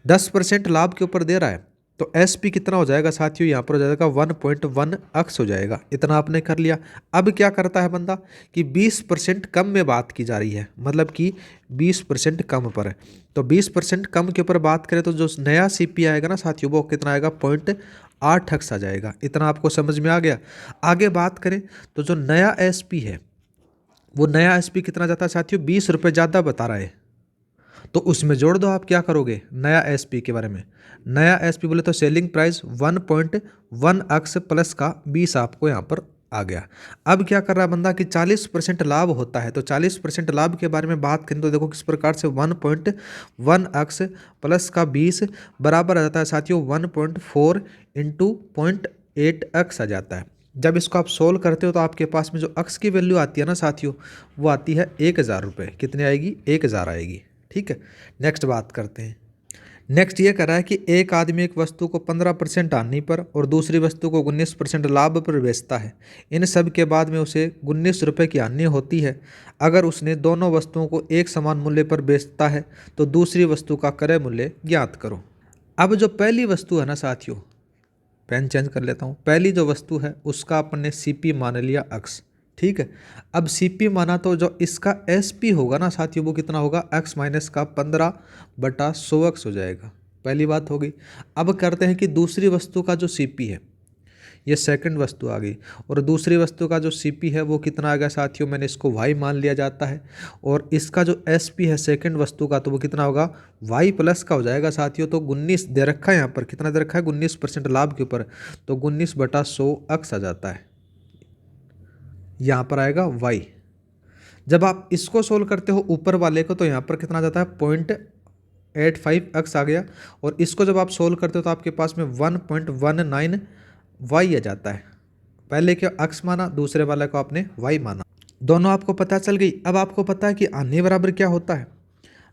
10% लाभ के ऊपर दे रहा है तो एसपी कितना हो जाएगा साथियों, यहाँ पर हो जाएगा 1.1 अक्स हो जाएगा, इतना आपने कर लिया। अब क्या करता है बंदा कि 20% कम में बात की जा रही है, मतलब कि 20% कम पर है, तो 20% कम के ऊपर बात करें तो जो नया सीपी आएगा ना साथियों वो कितना आएगा 0.8 अक्स आ जाएगा, इतना आपको समझ में आ गया। आगे बात करें तो जो नया एसपी है वो नया एसपी कितना जाता है साथियों, 20 रुपये ज़्यादा बता रहा है, तो उसमें जोड़ दो। आप क्या करोगे नया एसपी के बारे में, नया एसपी बोले तो सेलिंग प्राइस 1.1 अक्स प्लस का 20 आपको यहाँ पर आ गया। अब क्या कर रहा है बंदा कि 40% लाभ होता है, तो 40% लाभ के बारे में बात करें तो देखो किस प्रकार से 1.1 अक्स प्लस का 20 बराबर आ जाता है साथियों 1.4 इंटू 0.8 अक्स आ जाता है। जब इसको आप सोल्व करते हो तो आपके पास में जो अक्स की वैल्यू आती है ना साथियों वो आती है 1000 रुपये, कितनी आएगी 1000 आएगी, ठीक है। नेक्स्ट बात करते हैं, नेक्स्ट ये कह रहा है कि एक आदमी एक वस्तु को 15% हानि पर और दूसरी वस्तु को 19% लाभ पर बेचता है, इन सब के बाद में उसे 19 रुपये की हानि होती है। अगर उसने दोनों वस्तुओं को एक समान मूल्य पर बेचता है तो दूसरी वस्तु का क्रय मूल्य ज्ञात करो। अब जो पहली वस्तु है ना साथियों, पेन चेंज कर लेता हूँ, पहली जो वस्तु है उसका अपन ने सीपी मान लिया अक्स, ठीक है। अब सीपी माना तो जो इसका एसपी होगा ना साथियों वो कितना होगा, एक्स माइनस का 15/100 एक्स हो जाएगा, पहली बात हो गई। अब करते हैं कि दूसरी वस्तु का जो सीपी है, ये सेकंड वस्तु आ गई, और दूसरी वस्तु का जो सीपी है वो कितना आ गया साथियों, मैंने इसको वाई मान लिया जाता है। और इसका जो एसपी है सेकंड वस्तु का, तो वो कितना होगा, वाई प्लस का हो जाएगा साथियों। तो 19 दे रखा है यहाँ पर, कितना दे रखा है, 19% लाभ के ऊपर, तो 19/100 अक्स आ जाता है, यहाँ पर आएगा वाई। जब आप इसको सोल्व करते हो ऊपर वाले को, तो यहाँ पर कितना आ जाता है, 0.85 अक्स आ गया। और इसको जब आप सोल्व करते हो तो आपके पास में 1.19 वाई आ जाता है। पहले के अक्स माना, दूसरे वाले को आपने वाई माना, दोनों आपको पता चल गई। अब आपको पता है कि आने बराबर क्या होता है।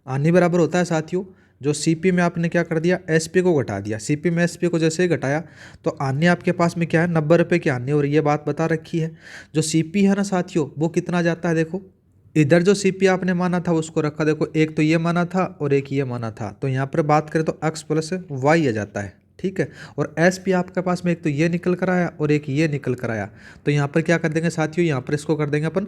आने बराबर होता है साथियों, जो सीपी में आपने क्या कर दिया, एसपी को घटा दिया। सीपी में एसपी को जैसे ही घटाया तो आने आपके पास में क्या है, 90 रुपये की आने। और ये बात बता रखी है, जो सीपी है ना साथियों, वो कितना जाता है, देखो इधर जो सीपी आपने माना था उसको रखा, देखो एक तो ये माना था और एक ये माना था, तो यहाँ पर बात करें तो एक्स प्लस वाई आ जाता है, ठीक है। और एस पी आपके पास में एक तो ये निकल कर आया और एक ये निकल कर आया, तो यहाँ पर क्या कर देंगे साथियों, यहाँ पर इसको कर देंगे अपन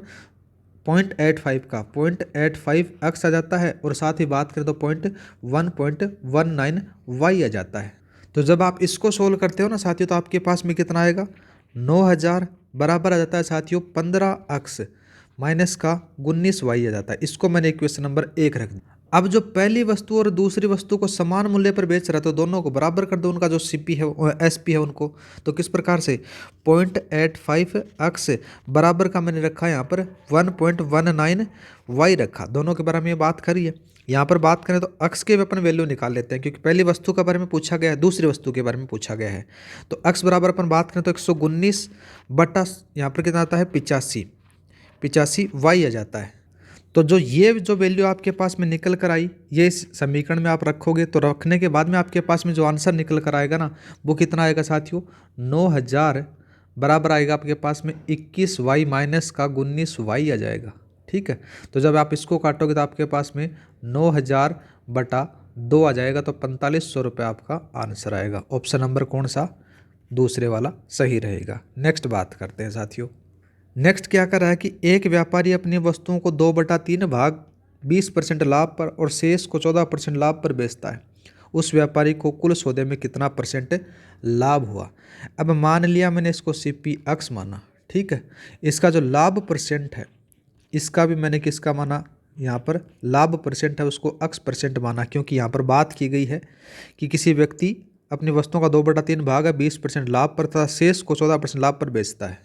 0.85 का 0.85 एक्स आ जाता है, और साथ ही बात करें तो 1.19 वाई आ जाता है। तो जब आप इसको सोल्व करते हो ना साथियों, तो आपके पास में कितना आएगा, 9000 बराबर आ जाता है साथियों 15 एक्स माइनस का 19 वाई आ जाता है। इसको मैंने इक्वेशन नंबर 1 रख दिया। अब जो पहली वस्तु और दूसरी वस्तु को समान मूल्य पर बेच रहा है, तो दोनों को बराबर कर दो, उनका जो सीपी है एसपी है उनको। तो किस प्रकार से, 0.85 एक्स बराबर का मैंने रखा है यहाँ पर 1.19 वाई रखा, दोनों के बारे में बात करी है। यहाँ पर बात करें तो अक्स के अपन वैल्यू निकाल लेते हैं, क्योंकि पहली वस्तु के बारे में पूछा गया है, दूसरी वस्तु के बारे में पूछा गया है। तो अक्स बराबर अपन बात करें तो 119 बटा यहाँ पर कितना आता है 85 वाई आ जाता है। तो ये जो वैल्यू आपके पास में निकल कर आई, ये इस समीकरण में आप रखोगे, तो रखने के बाद में आपके पास में जो आंसर निकल कर आएगा ना, वो कितना आएगा साथियों, 9000 बराबर आएगा आपके पास में 21 वाई माइनस का 19 वाई आ जाएगा, ठीक है। तो जब आप इसको काटोगे तो आपके पास में 9000 बटा 2 आ जाएगा, तो 4500 रुपये आपका आंसर आएगा। ऑप्शन नंबर कौन सा, दूसरे वाला सही रहेगा। नेक्स्ट बात करते हैं साथियों। नेक्स्ट क्या कर रहा है कि एक व्यापारी अपनी वस्तुओं को 2/3 भाग 20% लाभ पर और शेष को 14% लाभ पर बेचता है। उस व्यापारी को कुल सौदे में कितना % लाभ हुआ। अब मान लिया मैंने इसको सीपी एक्स माना, ठीक है। इसका जो लाभ % है, इसका भी मैंने किसका माना, यहाँ पर लाभ % है उसको x% माना, क्योंकि यहाँ पर बात की गई है कि किसी व्यक्ति अपनी वस्तुओं का 2/3 भाग है 20% लाभ पर तथा शेष को 14% लाभ पर बेचता है।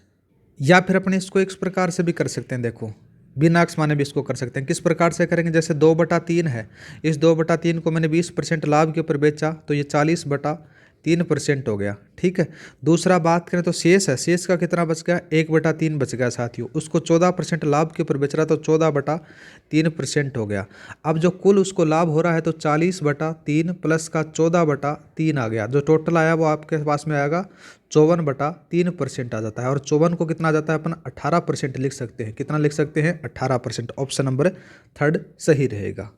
या फिर अपने इसको इस प्रकार से भी कर सकते हैं, देखो बिना एक्स माने भी इसको कर सकते हैं। किस प्रकार से करेंगे, जैसे 2/3 है, इस 2/3 को मैंने 20% लाभ के ऊपर बेचा, तो ये 40/3% हो गया, ठीक है। दूसरा बात करें तो शेष है, शेष का कितना बच गया, 1/3 बच गया साथियों। उसको 14% लाभ के ऊपर बेच रहा, तो 14/3% हो गया। अब जो कुल उसको लाभ हो रहा है, तो 40/3 प्लस का 14/3 आ गया, जो टोटल आया वो आपके पास में आएगा 54/3% आ जाता है। और 54 को कितना आ जाता है, अपन 18% लिख सकते हैं। कितना लिख सकते हैं, 18%। ऑप्शन नंबर 3 सही रहेगा।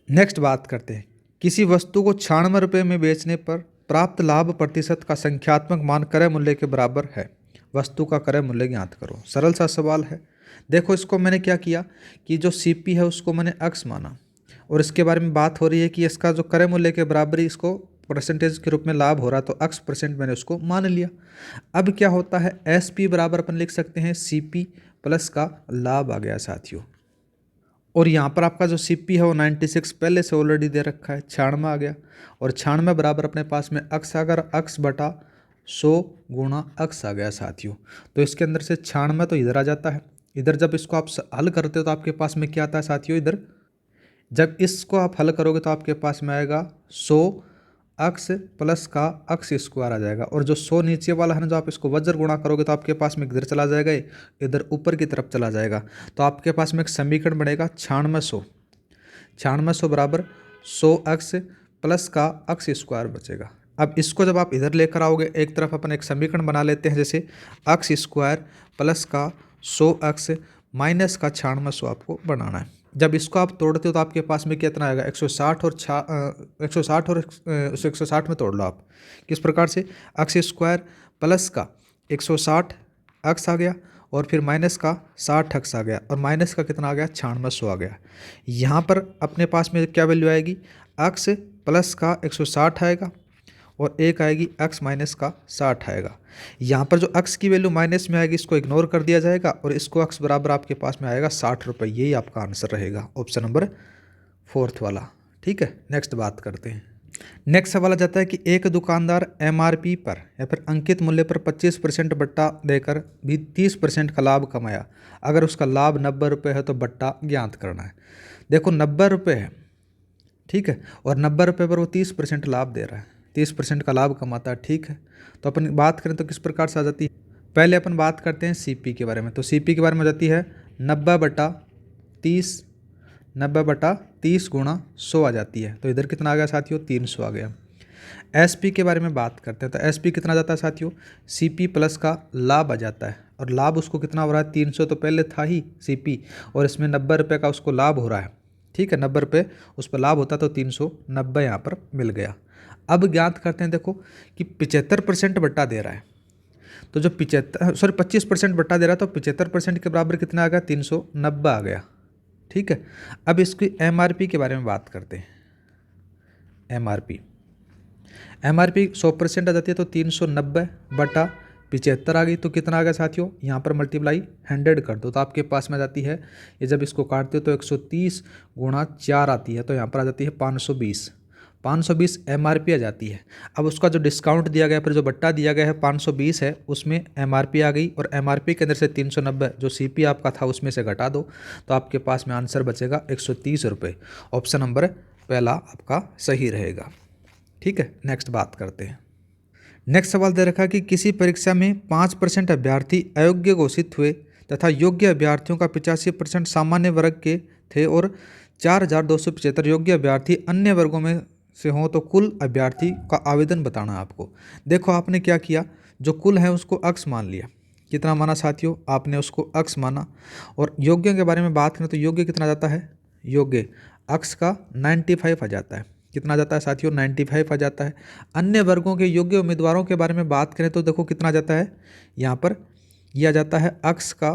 नेक्स्ट बात करते हैं, किसी वस्तु को 96 रुपये में बेचने पर प्राप्त लाभ प्रतिशत का संख्यात्मक मान क्रय मूल्य के बराबर है। वस्तु का क्रय मूल्य ज्ञात करो। सरल सा सवाल है। देखो इसको मैंने क्या किया कि जो सीपी है उसको मैंने एक्स माना, और इसके बारे में बात हो रही है कि इसका जो क्रय मूल्य के बराबर ही इसको परसेंटेज के रूप में लाभ हो रहा है, तो x% मैंने उसको मान लिया। अब क्या होता है, एस पी बराबर अपन लिख सकते हैं सीपी प्लस का लाभ आ गया साथियों। और यहाँ पर आपका जो सीपी है वो 96 पहले से ऑलरेडी दे रखा है, 96 आ गया। और 96 बराबर अपने पास में x अगर x/100 गुणा x आ गया साथियों। तो इसके अंदर से 96 तो इधर आ जाता है। इधर जब इसको आप हल करते हो तो आपके पास में क्या आता है साथियों, इधर जब इसको आप हल करोगे तो आपके पास में आएगा 100 x प्लस का x² आ जाएगा। और जो 100 नीचे वाला है ना, जो आप इसको वज्र गुणा करोगे तो आपके पास में इधर चला जाएगा, इधर ऊपर की तरफ चला जाएगा। तो आपके पास में एक समीकरण बनेगा 9600 बराबर 100x प्लस का x² बचेगा। अब इसको जब आप इधर लेकर आओगे, एक तरफ अपन एक समीकरण बना लेते हैं, जैसे x² प्लस का 100x माइनस का 9600 आपको बनाना है। जब इसको आप तोड़ते हो तो आपके पास में कितना आएगा, 160 और 160 में तोड़ लो आप। किस प्रकार से, x² प्लस का 160 x आ गया और फिर माइनस का 60 x आ गया, और माइनस का कितना आ गया, 9600 आ गया। यहाँ पर अपने पास में क्या वैल्यू आएगी, x प्लस का 160 आएगा और एक आएगी x माइनस का 60 आएगा। यहाँ पर जो x की वैल्यू माइनस में आएगी इसको इग्नोर कर दिया जाएगा और इसको x बराबर आपके पास में आएगा 60 रुपये। यही आपका आंसर रहेगा ऑप्शन नंबर 4 वाला। ठीक है, नेक्स्ट बात करते हैं। नेक्स्ट सवाल आ जाता है कि एक दुकानदार MRP पर या फिर अंकित मूल्य पर 25% बट्टा देकर भी 30% का लाभ कमाया। अगर उसका लाभ 90 रुपये है तो बट्टा ज्ञात करना है। देखो 90 रुपये है, ठीक है, और 90 रुपये पर वो 30% लाभ दे रहा है, 30% का लाभ कमाता है। ठीक है, तो अपन बात करें तो किस प्रकार से आ जाती है। पहले अपन बात करते हैं CP के बारे में। तो CP के बारे में आ जाती है 90/30, 90/30 गुणा 100 आ जाती है। तो इधर कितना आ गया साथियों, 300 आ गया। SP के बारे में बात करते हैं तो SP कितना जाता है साथियों, CP प्लस का लाभ आ जाता है और लाभ उसको कितना हो रहा है, 300 तो पहले था ही CP और इसमें 90 रुपये का उसको लाभ हो रहा है। ठीक है, 90 रुपये उस पर लाभ होता तो 390 यहाँ पर मिल गया। अब ज्ञात करते हैं, देखो कि 75% बट्टा दे रहा है, तो जो 25% बट्टा दे रहा है तो 75% के बराबर कितना आ गया, 390 आ गया। ठीक है, अब इसकी MRP के बारे में बात करते हैं। MRP 100% आ जाती है तो 390/75 आ गई, तो कितना आ गया साथियों, यहाँ पर मल्टीप्लाई 100 कर दो तो आपके पास में आ जाती है, ये जब इसको काटते हो तो 130 गुणा 4 आती है, तो यहाँ पर आ जाती है 520 MRP आ जाती है। अब उसका जो डिस्काउंट दिया गया, फिर जो बट्टा दिया गया है 520 है, उसमें MRP आ गई और MRP के अंदर से 390 जो CP आपका था उसमें से घटा दो तो आपके पास में आंसर बचेगा 130 रुपये। ऑप्शन नंबर पहला आपका सही रहेगा। ठीक है, नेक्स्ट बात करते हैं। नेक्स्ट सवाल दे रखा कि किसी परीक्षा में 5% अभ्यर्थी अयोग्य घोषित हुए तथा योग्य अभ्यर्थियों का 85% सामान्य वर्ग के थे और 4275 योग्य अभ्यर्थी अन्य वर्गों में से हों, तो कुल अभ्यर्थी का आवेदन बताना है आपको। देखो आपने क्या किया, जो कुल है उसको x मान लिया। कितना माना साथियों, आपने उसको x माना। और योग्य के बारे में बात करें तो योग्य कितना जाता है, योग्य x का 95 आ जाता है। कितना आ जाता है साथियों, 95 आ जाता है। अन्य वर्गों के योग्य उम्मीदवारों के बारे में बात करें तो देखो कितना जाता है, यहाँ पर यह आ जाता है x का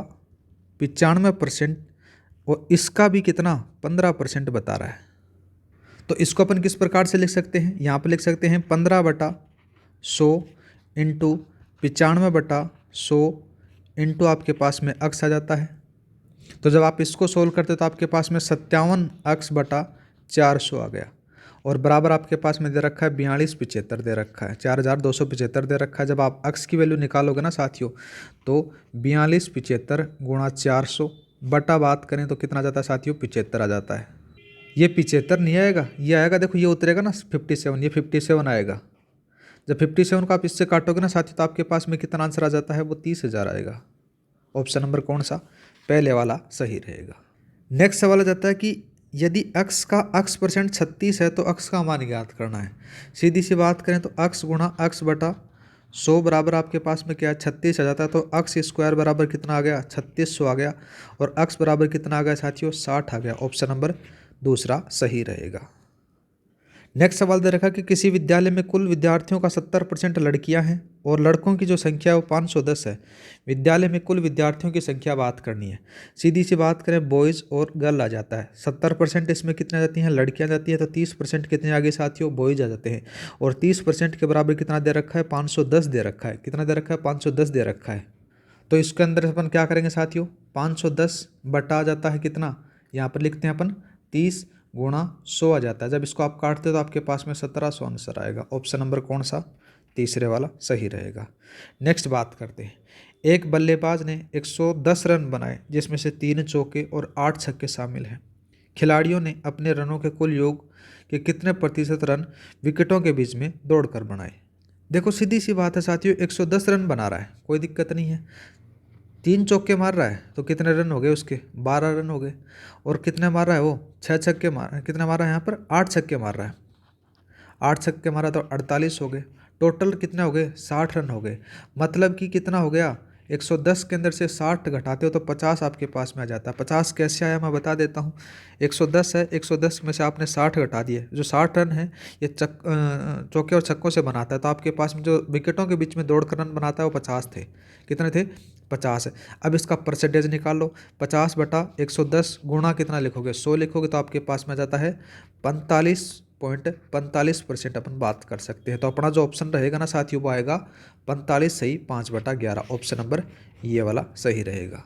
95% और इसका भी कितना 15% बता रहा है। तो इसको अपन किस प्रकार से लिख सकते हैं, यहाँ पर लिख सकते हैं 15/100 इंटू 95/100 इंटू आपके पास में x आ जाता है। तो जब आप इसको सोल्व करते तो आपके पास में 57x/400 आ गया और बराबर आपके पास में दे रखा है 4275 दे रखा है, 4275 दे रखा है। जब आप x की वैल्यू निकालोगे ना साथियों तो 4275 गुणा 400 बटा बात करें तो कितना जाता है साथियों, 75 आ जाता है। ये 75 नहीं आएगा, ये आएगा, देखो ये उतरेगा ना 57, ये 57 आएगा। जब 57 को आप इससे काटोगे ना साथियों तो आपके पास में कितना आंसर आ जाता है, वो 30,000 आएगा। ऑप्शन नंबर कौन सा, पहले वाला सही रहेगा। नेक्स्ट सवाल आ जाता है कि यदि x का x% 36 है तो x का मान ज्ञात करना है। सीधी सी बात करें तो x गुणा x/100 बराबर आपके पास में क्या है, 36 आ जाता है। तो x² बराबर कितना आ गया, 3600 आ गया और x बराबर कितना आ गया साथियों, 60 आ गया। ऑप्शन नंबर दूसरा सही रहेगा। नेक्स्ट सवाल दे रखा कि किसी विद्यालय में कुल विद्यार्थियों का 70% लड़कियां हैं और लड़कों की जो संख्या है वो 510 है। विद्यालय में कुल विद्यार्थियों की संख्या बात करनी है। सीधी सी बात करें बॉयज़ और गर्ल आ जाता है। 70% इसमें कितने आ जाती हैं, लड़कियां जाती है, तो 30% कितने आगे साथियों, बॉयज़ आ जाते हैं। और 30% के बराबर कितना दे रखा है, 510 दे रखा है। कितना दे रखा है, 510 दे रखा है। तो इसके अंदर अपन क्या करेंगे साथियों, 510 बटा आ जाता है कितना, यहाँ पर लिखते हैं अपन 30 गुणा 100 आ जाता है। जब इसको आप काटते हो तो आपके पास में 1700 आंसर आएगा। ऑप्शन नंबर कौन सा, तीसरे वाला सही रहेगा। नेक्स्ट बात करते हैं। एक बल्लेबाज ने 110 रन बनाए जिसमें से 3 चौके और 8 छक्के शामिल हैं। खिलाड़ियों ने अपने रनों के कुल योग के कितने प्रतिशत रन विकेटों के बीच में दौड़कर बनाए। देखो सीधी सी बात है साथियों, 110 रन बना रहा है, कोई दिक्कत नहीं है। 3 चौके मार रहा है तो कितने रन हो गए उसके, 12 रन हो गए। और कितने मार रहा है वो, 6 छक्के मार, कितने मार रहा है यहाँ पर, 8 छक्के मार रहा है। 8 छक्के मारा तो 48 हो गए। टोटल कितने हो गए, 60 रन हो गए। मतलब कि कितना हो गया, 110 के अंदर से 60 घटाते हो तो 50 आपके पास में आ जाता है। 50 कैसे आया मैं बता देता हूँ। 110 है, 110 में से आपने 60 घटा दिए। जो 60 रन है ये चौके और छक्कों से बनाता है, तो आपके पास में जो विकेटों के बीच में दौड़ कर रन बनाता है वो 50 थे। कितने थे, 50 है। अब इसका परसेंटेज निकाल लो, 50/110 गुणा कितना लिखोगे, 100 लिखोगे तो आपके पास में आ जाता है 1.45% अपन बात कर सकते हैं। तो अपना जो ऑप्शन रहेगा ना साथियों वो आएगा 45 सही 5/11। ऑप्शन नंबर ये वाला सही रहेगा।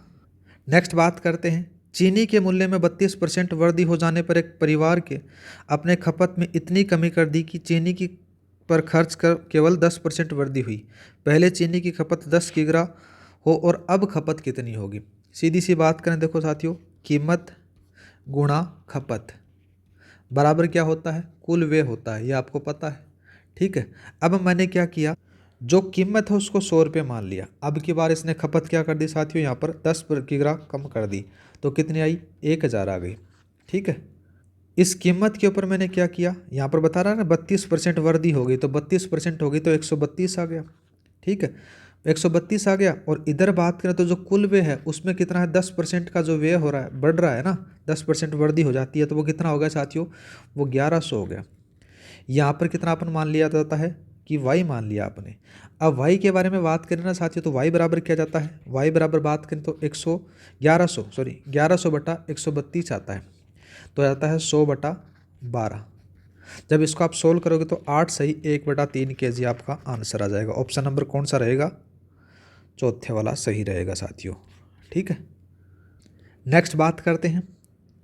नेक्स्ट बात करते हैं, चीनी के मूल्य में 32% वृद्धि हो जाने पर एक परिवार के अपने खपत में इतनी कमी कर दी कि चीनी की पर खर्च कर केवल 10% वृद्धि हुई। पहले चीनी की खपत 10 किग्रा हो और अब खपत कितनी होगी। सीधी सी बात करें देखो साथियों, कीमत गुणा खपत बराबर क्या होता है, कुल व्यय होता है, ये आपको पता है। ठीक है, अब मैंने क्या किया, जो कीमत है उसको 100 रुपये मान लिया। अब की बार इसने खपत क्या कर दी साथियों, यहाँ पर 10 किग्रा कम कर दी, तो कितनी आई, 1000 आ गई। ठीक है, इस कीमत के ऊपर मैंने क्या किया, यहाँ पर बता रहा है ना 32% वृद्धि हो गई, तो 32% हो गई तो 132 आ गया। ठीक है, 132 आ गया। और इधर बात करें तो जो कुल व्यय है उसमें कितना है, 10% का जो व्यय हो रहा है, बढ़ रहा है ना, 10% वृद्धि हो जाती है, तो वो कितना हो गया साथियों, वो 1100 हो गया। यहाँ पर कितना अपन मान लिया जाता है कि y मान लिया आपने। अब y के बारे में बात करें ना साथियों, तो y बराबर क्या जाता है, y बराबर बात करें तो 1100/132 आता है, तो आता है 100/12। जब इसको आप सोल्व करोगे तो 8 सही 1/3 kg आपका आंसर आ जाएगा। ऑप्शन नंबर कौन सा रहेगा, चौथे वाला सही रहेगा साथियों। ठीक है, नेक्स्ट बात करते हैं।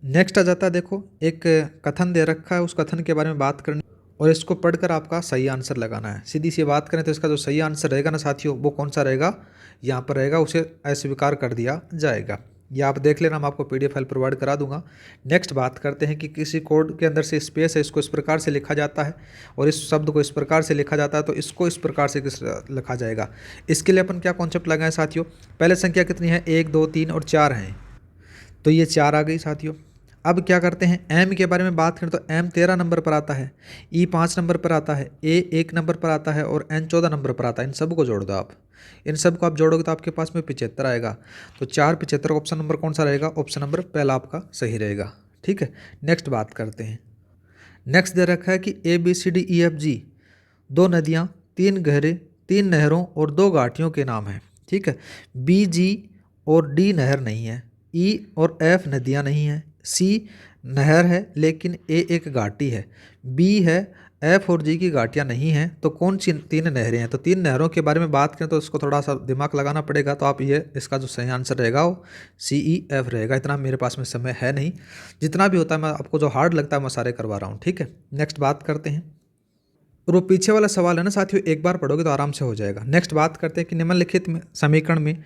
नेक्स्ट आ जाता है, देखो एक कथन दे रखा है, उस कथन के बारे में बात करनी और इसको पढ़कर आपका सही आंसर लगाना है। सीधी सी बात करें तो इसका जो सही आंसर रहेगा ना साथियों वो कौन सा रहेगा, यहाँ पर रहेगा, उसे अस्वीकार कर दिया जाएगा। या आप देख लेना, मैं आपको PDF फाइल प्रोवाइड करा दूंगा। नेक्स्ट बात करते हैं कि किसी कोड के अंदर से स्पेस है, इसको इस प्रकार से लिखा जाता है और इस शब्द को इस प्रकार से लिखा जाता है, तो इसको इस प्रकार से किस लिखा जाएगा। इसके लिए अपन क्या कॉन्सेप्ट लगाएं साथियों, पहले संख्या कितनी है, 1 2 3 और 4 हैं, तो ये 4 आ गई साथियों। अब क्या करते हैं, m के बारे में बात करें तो m 13 नंबर पर आता है, e 5 नंबर पर आता है, a 1 नंबर पर आता है और n 14 नंबर पर आता है। इन सब को जोड़ दो आप, इन सब को आप जोड़ोगे तो आपके पास में 75 आएगा। तो 4 75 ऑप्शन नंबर कौन सा रहेगा, ऑप्शन नंबर पहला आपका सही रहेगा। ठीक है, नेक्स्ट बात करते हैं। नेक्स्ट दे रखा है कि ABCDEFG 2 नदियाँ, 3 गहरे, 3 नहरों और 2 घाटियों के नाम हैं। ठीक है, BG और D नहर नहीं है, E और F नदियाँ नहीं हैं, C नहर है लेकिन A एक घाटी है, B है, F और G की घाटियाँ नहीं हैं, तो कौन सी 3 नहरें हैं। तो 3 नहरों के बारे में बात करें तो इसको थोड़ा सा दिमाग लगाना पड़ेगा, तो आप ये इसका जो सही आंसर रहेगा वो CEF रहेगा। इतना मेरे पास में समय है नहीं, जितना भी होता है मैं आपको जो हार्ड लगता है मैं सारे करवा रहा हूँ। ठीक है, नेक्स्ट बात करते हैं। और वो पीछे वाला सवाल है ना साथियों, एक बार पढ़ोगे तो आराम से हो जाएगा। नेक्स्ट बात करते हैं कि निम्नलिखित में समीकरण में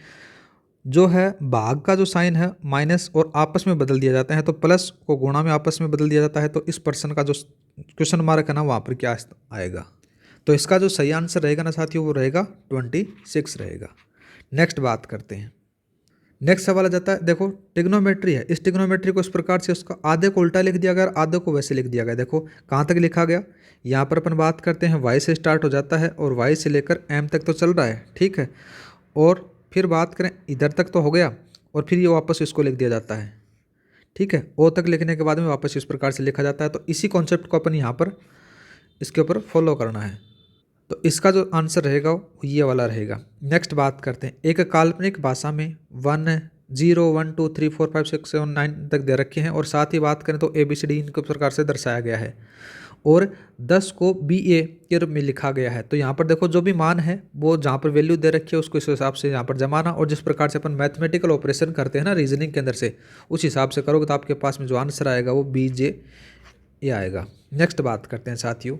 जो है भाग का जो साइन है माइनस और आपस में बदल दिया जाता है, तो प्लस को गुणा में आपस में बदल दिया जाता है, तो इस पर्सन का जो क्वेश्चन मार्क है ना वहाँ पर क्या आएगा। तो इसका जो सही आंसर रहेगा ना साथियों वो रहेगा 26 रहेगा। नेक्स्ट बात करते हैं। नेक्स्ट सवाल आ जाता है, देखो ट्रिग्नोमेट्री है, इस ट्रिग्नोमेट्री को इस प्रकार से उसका आधे को उल्टा लिख दिया गया और आधे को वैसे लिख दिया गया। देखो कहाँ तक लिखा गया, यहाँ पर अपन बात करते हैं y से स्टार्ट हो जाता है और y से लेकर m तक तो चल रहा है। ठीक है, और फिर बात करें इधर तक तो हो गया और फिर ये वापस इसको लिख दिया जाता है। ठीक है, ओ तक लिखने के बाद में वापस इस प्रकार से लिखा जाता है, तो इसी कॉन्सेप्ट को अपन यहाँ पर इसके ऊपर फॉलो करना है। तो इसका जो आंसर रहेगा वो ये वाला रहेगा। नेक्स्ट बात करते हैं, एक काल्पनिक भाषा में 1 0 1 2 3 4 5 6 7 9 तक दे रखे हैं और साथ ही बात करें तो ABCD इनको प्रकार से दर्शाया गया है और 10 को BA के रूप में लिखा गया है। तो यहाँ पर देखो जो भी मान है वो जहाँ पर वैल्यू दे रखी है उसको इस हिसाब से यहाँ पर जमाना, और जिस प्रकार से अपन मैथमेटिकल ऑपरेशन करते हैं ना रीजनिंग के अंदर से, उस हिसाब से करोगे तो आपके पास में जो आंसर आएगा वो BJ ये आएगा। नेक्स्ट बात करते हैं साथियों।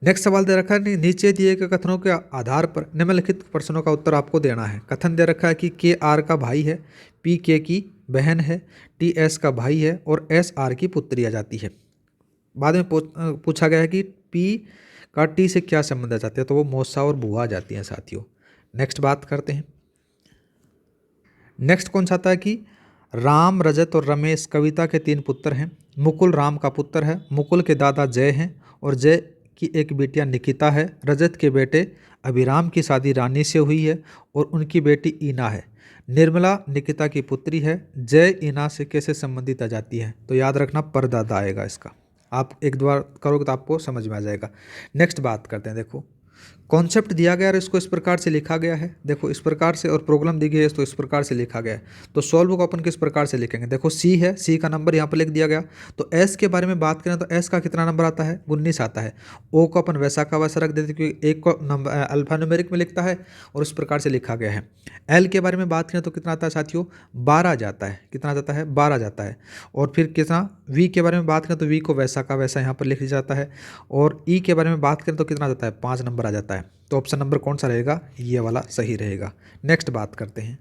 नेक्स्ट सवाल दे रखा है, नीचे दिए गए कथनों के आधार पर निम्नलिखित प्रश्नों का उत्तर आपको देना है। कथन दे रखा है कि KR का भाई है, PK की बहन है, TS का भाई है और SR की पुत्री आ जाती है। बाद में पूछा गया है कि P का T से क्या संबंध आ जाते हैं, तो वो मौसा और बुआ आ जाती हैं साथियों। नेक्स्ट बात करते हैं। नेक्स्ट कौन सा आता है कि राम, रजत और रमेश कविता के 3 पुत्र हैं। मुकुल राम का पुत्र है, मुकुल के दादा जय हैं और जय की एक बेटियां निकिता है। रजत के बेटे अभिराम की शादी रानी से हुई है और उनकी बेटी ईना है। निर्मला निकिता की पुत्री है। जय ईना से कैसे संबंधित आ जाती है, तो याद रखना परदादा आएगा इसका। आप एक दो बार करोगे तो आपको समझ में आ जाएगा। नेक्स्ट बात करते हैं, देखो कॉन्सेप्ट दिया गया है और इसको इस प्रकार से लिखा गया है, देखो इस प्रकार से, और प्रॉब्लम दी गई है तो इस प्रकार से लिखा गया है। तो सॉल्व को अपन किस प्रकार से लिखेंगे, देखो सी है, सी का नंबर यहाँ पर लिख दिया गया। तो एस के बारे में बात करें तो एस का कितना नंबर आता है, 19 आता है। ओ को अपन वैसा का वैसा रख देते क्योंकि एक को नंबर अल्फा न्यूमेरिक में लिखता है और उस प्रकार से लिखा गया है। एल के बारे में बात करें तो कितना आता है साथियों, 12 जाता है, कितना जाता है, 12 जाता है। और फिर कितना, वी के बारे में बात करें तो वी को वैसा का वैसा यहाँ पर लिख जाता है। और ई के बारे में बात करें तो कितना जाता है, 5 नंबर आ जाता है। तो ऑप्शन नंबर कौन सा रहेगा, ये वाला सही रहेगा। नेक्स्ट बात करते हैं।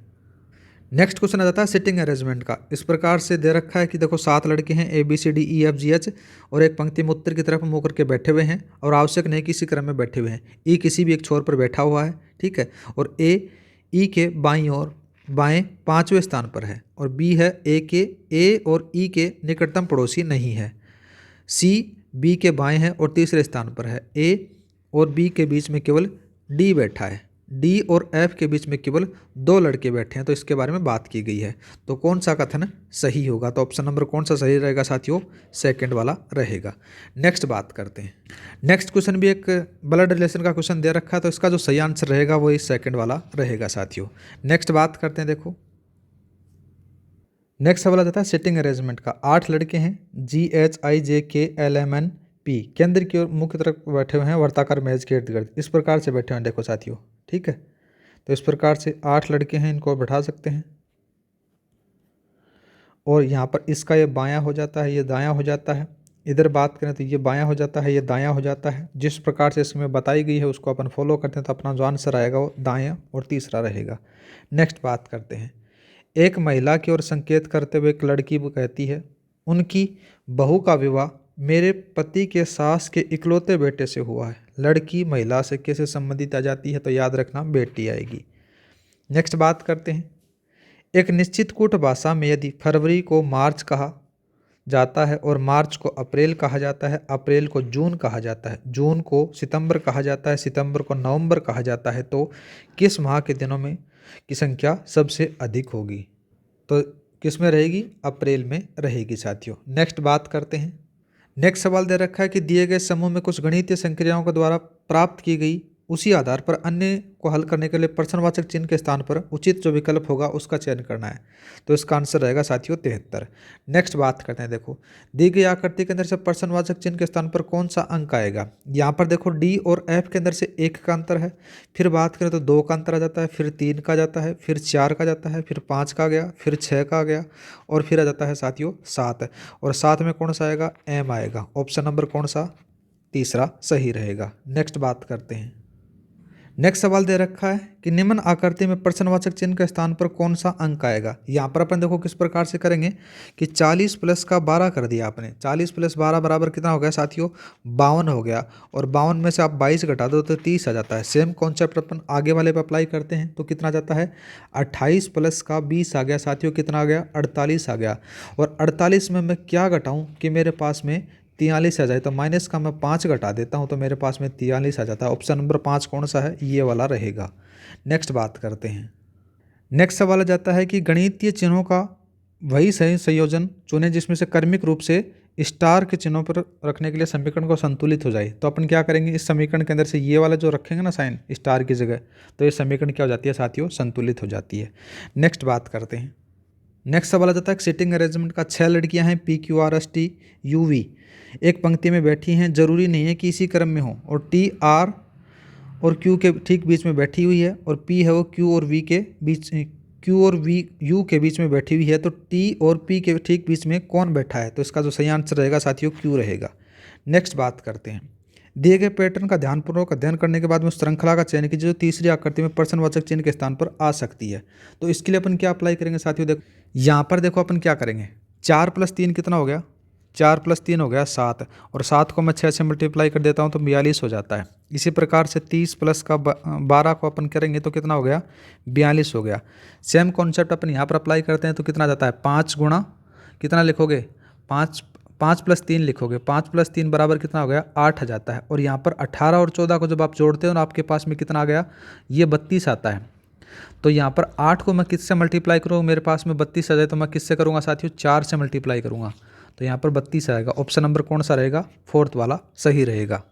नेक्स्ट क्वेश्चन आ जाता है सिटिंग अरेंजमेंट का। इस प्रकार से दे रखा है कि देखो 7 लड़के हैं ABCDEFGH और एक पंक्ति में उत्तर की तरफ मुँह करके बैठे हुए हैं और आवश्यक नहीं किसी क्रम में बैठे हुए हैं। ई किसी भी एक छोर पर बैठा हुआ है, ठीक है, और ए ई के बाईं और बाएं 5वें स्थान पर है, और बी है ए और ई के निकटतम पड़ोसी नहीं है। सी बी के बाएं है और तीसरे स्थान पर है। ए और बी के बीच में केवल डी बैठा है। डी और एफ के बीच में केवल 2 लड़के बैठे हैं, तो इसके बारे में बात की गई है। तो कौन सा कथन सही होगा, तो ऑप्शन नंबर कौन सा सही रहेगा साथियों, सेकंड वाला रहेगा। नेक्स्ट बात करते हैं। नेक्स्ट क्वेश्चन भी एक ब्लड रिलेशन का क्वेश्चन दे रखा है, तो इसका जो सही आंसर रहेगा वो इस सेकंड वाला रहेगा साथियों। नेक्स्ट बात करते हैं, देखो नेक्स्ट सवाल आता है सिटिंग अरेंजमेंट का। 8 लड़के हैं GHIJKLMNP केंद्र की ओर मुख्य तरफ बैठे हुए हैं वर्ताकार मेज के इर्द गिर्द, इस प्रकार से बैठे हुए हैं देखो साथियों, ठीक है। तो इस प्रकार से 8 लड़के हैं, इनको बैठा सकते हैं। और यहाँ पर इसका ये बायां हो जाता है, ये दायां हो जाता है। इधर बात करें तो ये बायां हो जाता है, ये दायां हो जाता है। जिस प्रकार से इसमें बताई गई है उसको अपन फॉलो करते हैं तो अपना जो आंसर आएगा वो दायां और तीसरा रहेगा। नेक्स्ट बात करते हैं। एक महिला की ओर संकेत करते हुए एक लड़की वो कहती है, उनकी बहू का विवाह मेरे पति के सास के इकलौते बेटे से हुआ है। लड़की महिला से कैसे संबंधित आ जाती है, तो याद रखना बेटी आएगी। नेक्स्ट बात करते हैं। एक निश्चित कूट भाषा में यदि फरवरी को मार्च कहा जाता है और मार्च को अप्रैल कहा जाता है, अप्रैल को जून कहा जाता है, जून को सितंबर कहा जाता है, सितंबर को नवंबर कहा जाता है, तो किस माह के दिनों में की संख्या सबसे अधिक होगी, तो किस में रहेगी, अप्रैल में रहेगी साथियों। नेक्स्ट बात करते हैं। नेक्स्ट सवाल दे रखा है कि दिए गए समूह में कुछ गणितीय संक्रियाओं के द्वारा प्राप्त की गई उसी आधार पर अन्य को हल करने के लिए प्रश्नवाचक चिन्ह के स्थान पर उचित जो विकल्प होगा उसका चयन करना है, तो इसका आंसर रहेगा साथियों 73। नेक्स्ट बात करते हैं। देखो दी गई आकृति के अंदर से प्रश्नवाचक चिन्ह के स्थान पर कौन सा अंक आएगा। यहाँ पर देखो डी और एफ के अंदर से 1 का अंतर है, फिर बात करें तो 2 का अंतर आ जाता है, फिर 3 का जाता है, फिर 4 का जाता है, फिर 5 का गया, फिर 6 का गया, और फिर आ जाता है साथियों 7। और 7 में कौन सा आएगा, एम आएगा। ऑप्शन नंबर कौन सा, तीसरा सही रहेगा। नेक्स्ट बात करते हैं। नेक्स्ट सवाल दे रखा है कि निम्न आकृति में प्रश्नवाचक चिन्ह के स्थान पर कौन सा अंक आएगा। यहाँ पर अपन देखो किस प्रकार से करेंगे कि 40 प्लस का 12 कर दिया आपने, 40 प्लस 12 बराबर कितना हो गया साथियों, 52 हो गया। और 52 में से आप 22 घटा दो तो 30 आ जाता है। सेम कॉन्सेप्ट अपन आगे वाले पे अप्लाई करते हैं तो कितना जाता है, 28 प्लस का 20 आ गया साथियों, कितना आ गया, 48 आ गया। और 48 में मैं क्या घटाऊँ कि मेरे पास में 43 आ जाए, तो माइनस का मैं 5 घटा देता हूं तो मेरे पास में 43 आ जाता है। ऑप्शन नंबर 5 कौन सा है, ये वाला रहेगा। नेक्स्ट बात करते हैं। नेक्स्ट सवाल आ जाता है कि गणितीय चिन्हों का वही सही संयोजन चुने जिसमें से क्रमिक रूप से स्टार के चिन्हों पर रखने के लिए समीकरण को संतुलित हो जाए। तो अपन क्या करेंगे, इस समीकरण के अंदर से ये वाला जो रखेंगे ना साइन स्टार की जगह, तो ये समीकरण क्या हो जाती है साथियों, संतुलित हो जाती है। नेक्स्ट बात करते हैं। नेक्स्ट सवाल आ जाता है सिटिंग अरेंजमेंट का। 6 लड़कियां हैं PQRSTUV एक पंक्ति में बैठी हैं, जरूरी नहीं है कि इसी क्रम में हो, और TR और Q के ठीक बीच में बैठी हुई है, और P है वो Q और V के बीच, Q और V U के बीच में बैठी हुई है। तो T और P के ठीक बीच में कौन बैठा है, तो इसका जो सही आंसर रहेगा साथियों Q रहेगा। नेक्स्ट बात करते हैं। दिए गए पैटर्न का ध्यानपूर्वक अध्ययन करने के बाद में श्रृंखला का चयन कीजिए जो तीसरी आकृति में प्रश्नवाचक चिन्ह के स्थान पर आ सकती है। तो इसके लिए अपन क्या अप्लाई करेंगे साथियों, देखो यहाँ पर देखो अपन क्या करेंगे, 4 + 3 कितना हो गया, 4 + 3 हो गया 7, और 7 को मैं 6 से मल्टीप्लाई कर देता हूँ तो 42 हो जाता है। इसी प्रकार से 30 प्लस का 12 को अपन करेंगे तो कितना हो गया, 42 हो गया। सेम कॉन्सेप्ट अपन यहाँ पर अप्लाई करते हैं तो कितना जाता है, 5 गुणा कितना लिखोगे, 5 + 3 लिखोगे, 5 + 3 बराबर कितना हो गया, 8 आ जाता है। और यहाँ पर 18 और 14 को जब आप जोड़ते हो ना आपके पास में कितना आ गया, ये 32 आता है। तो यहाँ पर 8 को मैं किससे मल्टीप्लाई करूँ, मेरे पास में 32 आ जाए तो मैं किससे करूँगा साथियों, 4 से मल्टीप्लाई करूँगा, तो यहाँ पर 32 आएगा। ऑप्शन नंबर कौन सा रहेगा, 4th वाला सही रहेगा।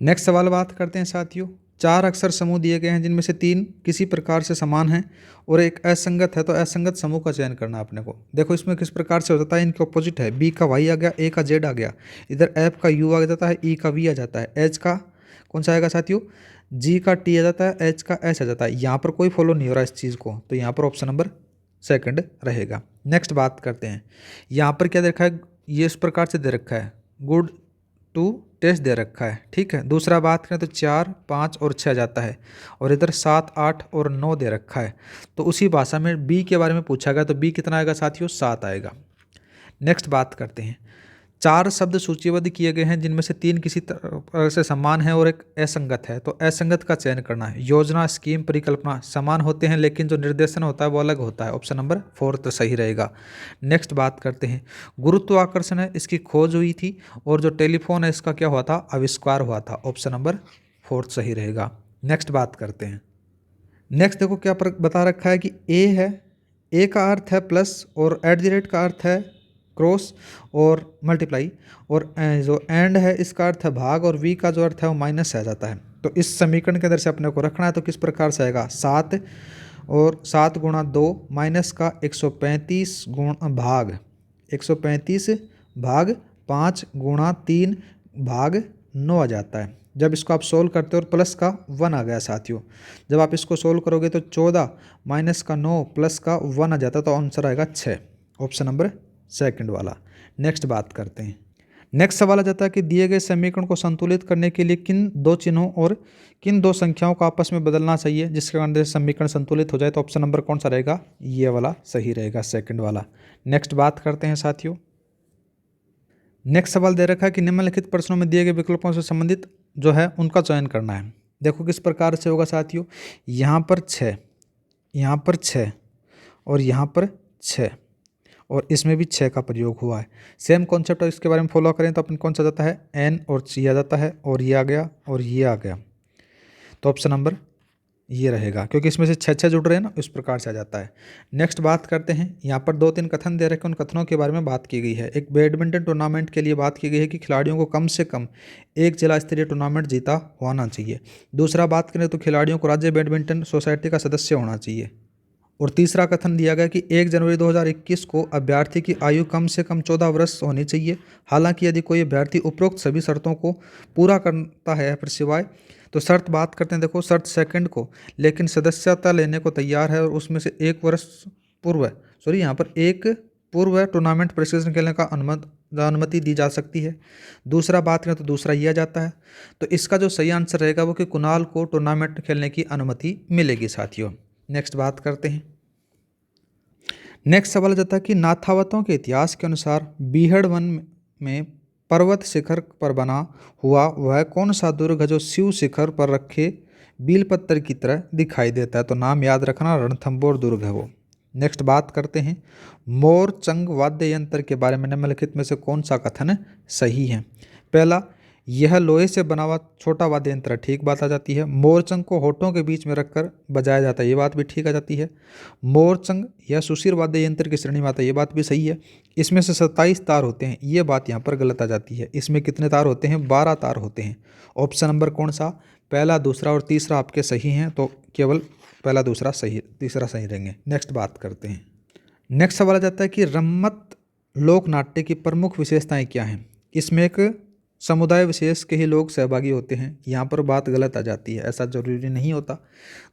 नेक्स्ट सवाल बात करते हैं साथियों। 4 अक्षर समूह दिए गए हैं जिनमें से 3 किसी प्रकार से समान हैं और एक असंगत है, तो असंगत समूह का चयन करना है अपने को। देखो इसमें किस प्रकार से होता है, इनके ऑपोजिट है, बी का वाई आ गया, ए का जेड आ गया, इधर एफ का यू आ जाता है, ई का वी आ जाता है, एच का कौन सा आएगा साथियों, जी का टी आ जाता है, एच का एस आ जाता है। यहाँ पर कोई फॉलो नहीं हो रहा इस चीज़ को, तो यहाँ पर ऑप्शन नंबर सेकंड रहेगा। नेक्स्ट बात करते हैं, यहाँ पर क्या दे रखा है, ये इस प्रकार से दे रखा है, गुड टू टेस्ट दे रखा है, ठीक है। दूसरा बात करें तो 4, 5 और 6 जाता है, और इधर 7, 8 और 9 दे रखा है। तो उसी भाषा में बी के बारे में पूछा गया, तो बी कितना आएगा साथियों, 7 आएगा। नेक्स्ट बात करते हैं, 4 शब्द सूचीबद्ध किए गए हैं जिनमें से 3 किसी तरह से समान है और एक असंगत है, तो असंगत का चयन करना है। योजना, स्कीम, परिकल्पना समान होते हैं लेकिन जो निर्देशन होता है वो अलग होता है, ऑप्शन नंबर 4 तो सही रहेगा। नेक्स्ट बात करते हैं, गुरुत्वाकर्षण है इसकी खोज हुई थी और जो टेलीफोन है इसका क्या हुआ था, आविष्कार हुआ था, ऑप्शन नंबर 4 सही रहेगा। नेक्स्ट बात करते हैं, नेक्स्ट देखो क्या बता रखा है कि ए है, ए का अर्थ है प्लस और एट द रेट का अर्थ है क्रॉस और मल्टीप्लाई, और जो एंड है इसका अर्थ है भाग, और वी का जो अर्थ है वो माइनस आ जाता है। तो इस समीकरण के अंदर से अपने को रखना है, तो किस प्रकार से आएगा, 7 और 7 गुणा 2 माइनस का 135 भाग 135 भाग 5 गुणा 3 भाग 9 आ जाता है। जब इसको आप सोल्व करते हो और प्लस का 1 आ गया साथियों, जब आप इसको सोल्व करोगे तो 14 माइनस का 9 प्लस का 1 आ जाता है, तो आंसर आएगा 6, ऑप्शन नंबर सेकंड वाला। नेक्स्ट बात करते हैं, नेक्स्ट सवाल आ जाता है कि दिए गए समीकरण को संतुलित करने के लिए किन 2 चिन्हों और किन 2 संख्याओं को आपस में बदलना चाहिए जिसके कारण से समीकरण संतुलित हो जाए, तो ऑप्शन नंबर कौन सा रहेगा, ये वाला सही रहेगा, सेकंड वाला। नेक्स्ट बात करते हैं साथियों, नेक्स्ट सवाल दे रखा है कि निम्नलिखित प्रश्नों में दिए गए विकल्पों से संबंधित जो है उनका चयन करना है। देखो किस प्रकार से होगा साथियों, यहाँ पर 6, यहाँ पर 6 और यहाँ पर 6, और इसमें भी 6 का प्रयोग हुआ है। सेम कॉन्सेप्ट इसके बारे में फॉलो करें तो अपन कौन सा जाता है, एन और सी आ जाता है, और ये आ गया और ये आ गया, तो ऑप्शन नंबर ये रहेगा, क्योंकि इसमें से 6 जुड़ रहे हैं ना, इस प्रकार से आ जाता है। नेक्स्ट बात करते हैं, यहाँ पर 2-3 कथन दे रखे हैं, उन कथनों के बारे में बात की गई है। एक बैडमिंटन टूर्नामेंट के लिए बात की गई है कि खिलाड़ियों को कम से कम एक जिला स्तरीय टूर्नामेंट जीता होना चाहिए। दूसरा बात करें तो खिलाड़ियों को राज्य बैडमिंटन सोसाइटी का सदस्य होना चाहिए। और तीसरा कथन दिया गया कि 1 जनवरी 2021 को अभ्यर्थी की आयु कम से कम 14 वर्ष होनी चाहिए। हालांकि यदि कोई अभ्यर्थी उपरोक्त सभी शर्तों को पूरा करता है पर सिवाय, तो शर्त बात करते हैं, देखो शर्त सेकंड को, लेकिन सदस्यता लेने को तैयार है और उसमें से 1 वर्ष पूर्व यहाँ पर 1 पूर्व टूर्नामेंट प्रशिक्षण खेलने का अनुमति दी जा सकती है। दूसरा बात करें तो दूसरा यह जाता है, तो इसका जो सही आंसर रहेगा वो कि कुणाल को टूर्नामेंट खेलने की अनुमति मिलेगी साथियों। नेक्स्ट बात करते हैं, नेक्स्ट सवाल जाता है कि नाथावतों के इतिहास के अनुसार बीहड़ वन में पर्वत शिखर पर बना हुआ वह कौन सा दुर्ग है जो शिव शिखर पर रखे बीलपत्र की तरह दिखाई देता है, तो नाम याद रखना, रणथंबोर दुर्ग है वो। नेक्स्ट बात करते हैं, मोरचंग वाद्य यंत्र के बारे में निम्नलिखित में से कौन सा कथन सही है। पहला, यह लोहे से बना हुआ छोटा वाद्य यंत्र, ठीक बात आ जाती है। मोरचंग को होठों के बीच में रखकर बजाया जाता है, ये बात भी ठीक आ जाती है। मोरचंग यह सुशीर वाद्य यंत्र की श्रेणी में आता है, ये बात भी सही है। इसमें से 27 तार होते हैं, ये बात यहाँ पर गलत आ जाती है। इसमें कितने तार होते हैं, 12 तार होते हैं। ऑप्शन नंबर कौन सा, पहला, दूसरा और तीसरा आपके सही हैं, तो केवल पहला दूसरा सही, तीसरा सही रहेंगे। नेक्स्ट बात करते हैं, नेक्स्ट सवाल आ जाता है कि रम्मत लोक नाट्य की प्रमुख विशेषताएं क्या हैं। इसमें एक समुदाय विशेष के ही लोग सहभागी होते हैं, यहाँ पर बात गलत आ जाती है, ऐसा जरूरी नहीं होता।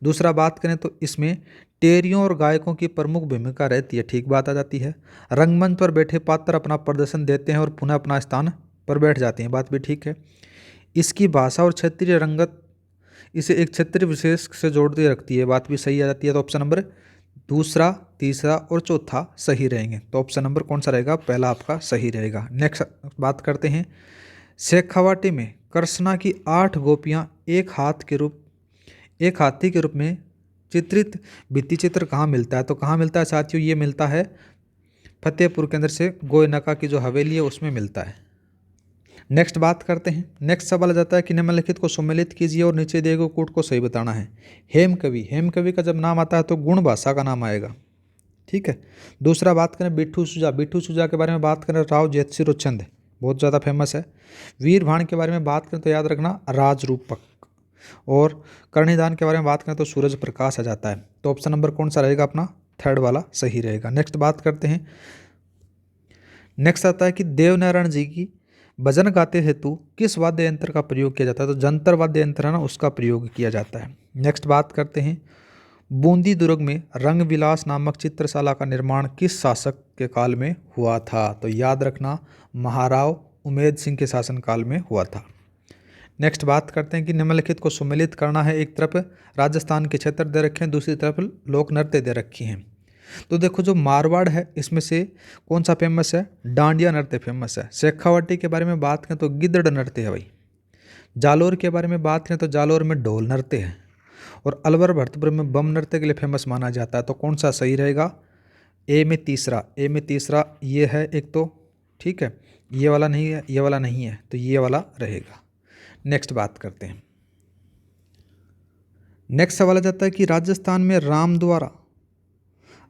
दूसरा बात करें तो इसमें टेरियों और गायकों की प्रमुख भूमिका रहती है, ठीक बात आ जाती है। रंगमंच पर बैठे पात्र अपना प्रदर्शन देते हैं और पुनः अपना स्थान पर बैठ जाते हैं, बात भी ठीक है। इसकी भाषा और क्षेत्रीय रंगत इसे एक क्षेत्रीय विशेष से जोड़ती रखती है, बात भी सही आ जाती है। तो ऑप्शन नंबर दूसरा, तीसरा और चौथा सही रहेंगे, तो ऑप्शन नंबर कौन सा रहेगा, पहला आपका सही रहेगा। नेक्स्ट बात करते हैं, शेखावाटी में कृष्णा की 8 गोपियाँ एक हाथी के रूप में चित्रित भित्ति चित्र कहाँ मिलता है, तो कहाँ मिलता है साथियों, ये मिलता है फतेहपुर के अंदर से गोयनका की जो हवेली है उसमें मिलता है। नेक्स्ट बात करते हैं, नेक्स्ट सवाल आ जाता है कि निम्नलिखित को सम्मिलित कीजिए और नीचे दिए गए कूट को सही बताना है। हेमकवि का जब नाम आता है तो गुण भाषा का नाम आएगा, ठीक है। दूसरा बात करें बिट्ठू सुजा के बारे में बात करें, राव जेतसिरोचंद बहुत ज़्यादा फेमस है। वीर भाण के बारे में बात करें तो याद रखना राजरूपक, और कर्णिदान के बारे में बात करें तो सूरज प्रकाश आ जाता है। तो ऑप्शन नंबर कौन सा रहेगा अपना, थर्ड वाला सही रहेगा। नेक्स्ट बात करते हैं, नेक्स्ट आता है कि देवनारायण जी की भजन गाते हेतु किस वाद्य यंत्र का प्रयोग किया जाता है। तो जंतर वाद्य यंत्र है ना, उसका प्रयोग किया जाता है। नेक्स्ट बात करते हैं, बूंदी दुर्ग में रंग विलास नामक चित्रशाला का निर्माण किस शासक के काल में हुआ था। तो याद रखना महाराव उमेद सिंह के शासनकाल में हुआ था। नेक्स्ट बात करते हैं कि निम्नलिखित को सुमेलित करना है। एक तरफ राजस्थान के क्षेत्र दे रखे हैं, दूसरी तरफ लोक नृत्य दे रखी हैं। तो देखो जो मारवाड़ है इसमें से कौन सा फेमस है, डांडिया नृत्य फेमस है। शेखावाटी के बारे में बात करें तो गिद्दड़ नृत्य है भाई। जालोर के बारे में बात करें तो जालोर में ढोल नृत्य है। और अलवर भरतपुर में बम नृत्य के लिए फेमस माना जाता है। तो कौन सा सही रहेगा, ए में तीसरा ये है एक तो, ठीक है, ये वाला नहीं है, ये वाला नहीं है, तो ये वाला रहेगा। नेक्स्ट बात करते हैं, नेक्स्ट सवाल आ जाता है कि राजस्थान में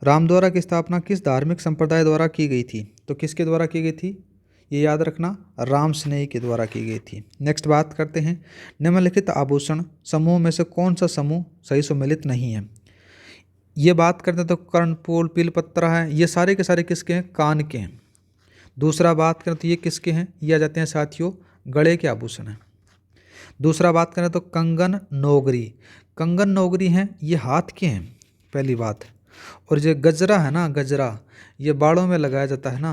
रामद्वारा की स्थापना किस धार्मिक संप्रदाय द्वारा की गई थी। तो किसके द्वारा की गई थी, ये याद रखना राम स्नेही के द्वारा की गई थी। नेक्स्ट बात करते हैं, निम्नलिखित आभूषण समूह में से कौन सा समूह सही सुमेलित नहीं है। ये बात करते हैं तो कर्णपूल पीलपत्रा है, ये सारे के सारे किसके हैं, कान के हैं। दूसरा बात करें तो ये किसके हैं, ये आ जाते हैं साथियों गले के आभूषण हैं। दूसरा बात करें तो कंगन नौगरी हैं, ये हाथ के हैं पहली बात। और ये गजरा है ना, गजरा ये बालों में लगाया जाता है ना,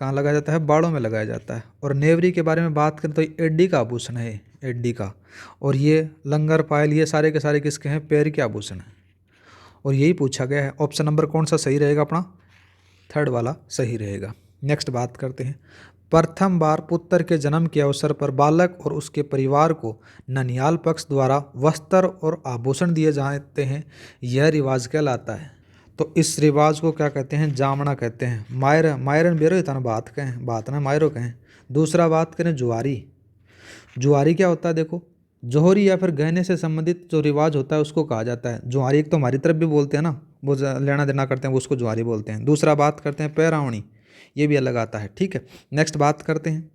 कहाँ लगाया जाता है, बालों में लगाया जाता है। और नेवरी के बारे में बात करें तो एड्डी का आभूषण है, एड्डी का। और ये लंगर पायल, ये सारे के सारे किसके हैं, पैर के आभूषण हैं। और यही पूछा गया है। ऑप्शन नंबर कौन सा सही रहेगा अपना, थर्ड वाला सही रहेगा। नेक्स्ट बात करते हैं, प्रथम बार पुत्र के जन्म के अवसर पर बालक और उसके परिवार को ननिहाल पक्ष द्वारा वस्त्र और आभूषण दिए जाते हैं, यह रिवाज कहलाता है। तो इस रिवाज को क्या कहते हैं, जामना कहते हैं। मायरन बेरो इतना बात ना मायरो कहें। दूसरा बात करें जुआरी क्या होता है, देखो जोहरी या फिर गहने से संबंधित जो रिवाज होता है उसको कहा जाता है जुआरी। एक तो हमारी तरफ भी बोलते हैं ना, वो लेना देना करते हैं, वो उसको जुआरी बोलते हैं। दूसरा बात करते हैं पैरावणी, ये भी अलग आता है, ठीक है। नेक्स्ट बात करते हैं,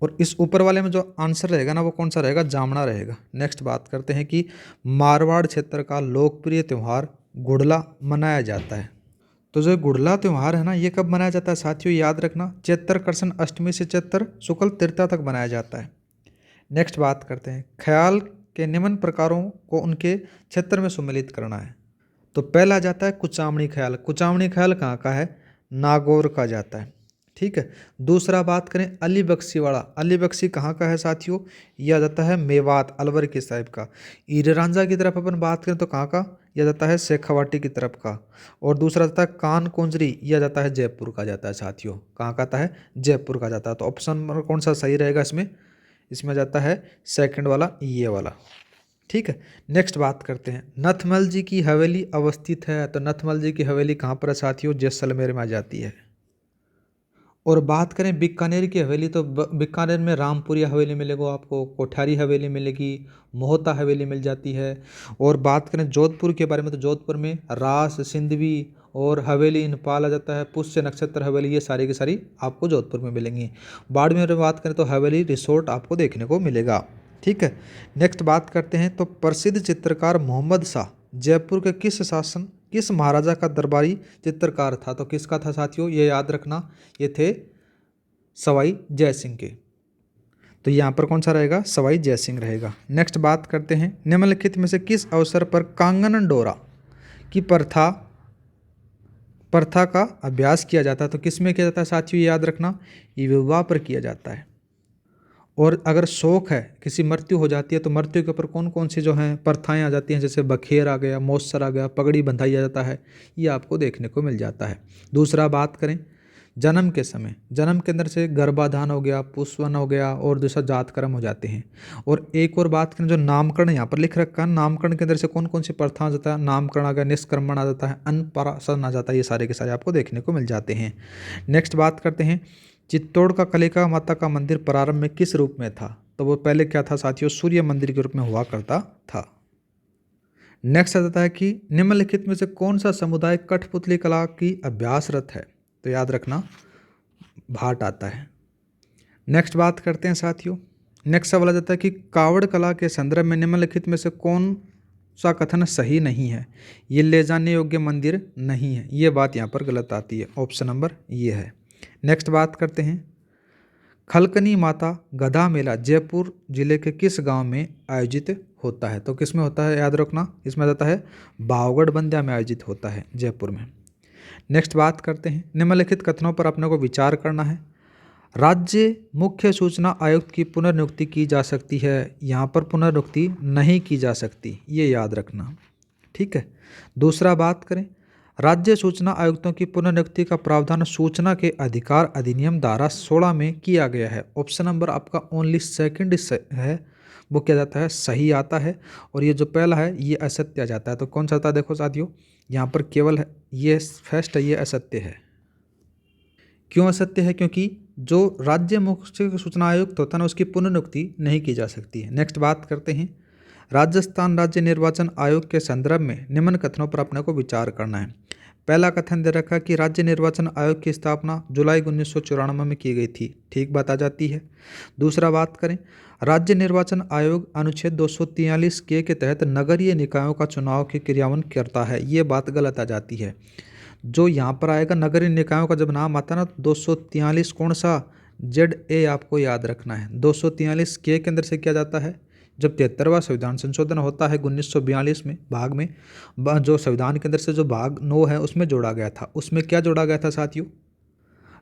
और इस ऊपर वाले में जो आंसर रहेगा ना वो कौन सा रहेगा, जामना रहेगा। नेक्स्ट बात करते हैं कि मारवाड़ क्षेत्र का लोकप्रिय त्यौहार गुड़ला मनाया जाता है। तो जो गुड़ला त्यौहार है ना, ये कब मनाया जाता है साथियों, याद रखना चैत्र कृष्ण अष्टमी से चैत्र शुक्ल तृतीया तक मनाया जाता है। नेक्स्ट बात करते हैं, ख्याल के निम्न प्रकारों को उनके क्षेत्र में सम्मिलित करना है। तो पहला जाता है कुचामणी ख्याल कहाँ का है, नागौर का जाता है, ठीक है। दूसरा बात करें अली बख्शी कहाँ का है साथियों, यह जाता है मेवात अलवर के साहिब का। ईर रांझा की तरफ अपन बात करें तो कहाँ का, यह जाता है शेखावाटी की तरफ का। और दूसरा जाता है कान कुंजरी, यह जाता है जयपुर का जाता है साथियों, कहाँ का आता है, जयपुर का जाता है। तो ऑप्शन नंबर कौन सा सही रहेगा इसमें जाता है सेकंड वाला, ये वाला, ठीक है। नेक्स्ट बात करते हैं, नथमल जी की हवेली अवस्थित है। तो नथमल जी की हवेली कहाँ पर है साथियों, जैसलमेर में आ जाती है। और बात करें बीकानेर की हवेली, तो बीकानेर में रामपुरिया हवेली मिलेगा आपको, कोठारी हवेली मिलेगी, मोहता हवेली मिल जाती है। और बात करें जोधपुर के बारे में तो जोधपुर में रास सिंधवी और हवेली इनपाल आ जाता है, पुष्य नक्षत्र हवेली, ये सारी की सारी आपको जोधपुर में मिलेंगी। बाड़मेर में बात करें तो हवेली रिसोर्ट आपको देखने को मिलेगा, ठीक है। नेक्स्ट बात करते हैं, तो प्रसिद्ध चित्रकार मोहम्मद शाह जयपुर के किस महाराजा का दरबारी चित्रकार था। तो किसका था साथियों, ये याद रखना, ये थे सवाई जयसिंह के। तो यहाँ पर कौन सा रहेगा, सवाई जयसिंह रहेगा। नेक्स्ट बात करते हैं, निम्नलिखित में से किस अवसर पर कांगन डोरा की प्रथा का अभ्यास किया जाता है। तो किस में किया जाता है साथियों, याद रखना, ये विवाह पर किया जाता है। और अगर शोक है, किसी मृत्यु हो जाती है, तो मृत्यु के ऊपर कौन कौन सी जो हैं प्रथाएं आ जाती हैं, जैसे बखेर आ गया, मौसर आ गया, पगड़ी बंधाई जाता है, ये आपको देखने को मिल जाता है। दूसरा बात करें जन्म के समय, जन्म के अंदर से गर्भाधान हो गया, पुष्पन हो गया, और दूसरा जात कर्म हो जाते हैं। और एक और बात करें, जो नामकरण यहाँ पर लिख रखा है, नामकरण के अंदर से कौन कौन सी प्रथा आ जाता है, नामकरण आ गया, निष्क्रमण आ जाता है, अन्नप्राशन आ जाता है, ये सारे के सारे आपको देखने को मिल जाते हैं। नेक्स्ट बात करते हैं, चित्तौड़ का कलिका माता का मंदिर प्रारंभ में किस रूप में था। तो वो पहले क्या था साथियों, सूर्य मंदिर के रूप में हुआ करता था। नेक्स्ट आ जाता है कि निम्नलिखित में से कौन सा समुदाय कठपुतली कला की अभ्यासरत है। तो याद रखना भाट आता है। नेक्स्ट बात करते हैं साथियों। नेक्स्ट सवाल आ जाता है कि कावड़ कला के संदर्भ में निम्नलिखित में से कौन सा कथन सही नहीं है। ये ले जाने योग्य मंदिर नहीं है, ये बात यहाँ पर गलत आती है। ऑप्शन नंबर ये है। नेक्स्ट बात करते हैं, खलकनी माता गधा मेला जयपुर जिले के किस गांव में आयोजित होता है। तो किस में होता है, याद रखना, इसमें जाता है भावगढ़ बंध्या में आयोजित होता है, जयपुर में। नेक्स्ट बात करते हैं, निम्नलिखित कथनों पर अपने को विचार करना है। राज्य मुख्य सूचना आयुक्त की पुनर्नियुक्ति की जा सकती है, यहाँ पर पुनर्नियुक्ति नहीं की जा सकती, ये याद रखना, ठीक है। दूसरा बात करें, राज्य सूचना आयुक्तों की पुनर्नियुक्ति का प्रावधान सूचना के अधिकार अधिनियम धारा 16 में किया गया है। ऑप्शन नंबर आपका ओनली सेकंड है, वो क्या जाता है, सही आता है। और ये जो पहला है ये असत्य आ जाता है। तो कौन सा आता है, देखो साथियों, यहाँ पर केवल ये फर्स्ट है, ये असत्य है। क्यों असत्य है, क्योंकि जो राज्य मुख्य सूचना आयुक्त होता है ना, उसकी पुनर्नियुक्ति नहीं की जा सकती है। नेक्स्ट बात करते हैं, राजस्थान राज्य निर्वाचन आयोग के संदर्भ में निम्न कथनों पर अपने को विचार करना है। पहला कथन दे रखा कि राज्य निर्वाचन आयोग की स्थापना जुलाई 1994 में की गई थी, ठीक बात आ जाती है। दूसरा बात करें, राज्य निर्वाचन आयोग अनुच्छेद 243 के तहत नगरीय निकायों का चुनाव के क्रियान्वयन करता है, ये बात गलत आ जाती है। जो यहाँ पर आएगा नगरीय निकायों का जब नाम आता है ना, 243 कौन सा, ZA आपको याद रखना है। 243 के अंदर से क्या जाता है, जब 73वां संविधान संशोधन होता है 1942 में, भाग में जो संविधान के अंदर से जो भाग 9 है उसमें जोड़ा गया था। उसमें क्या जोड़ा गया था साथियों,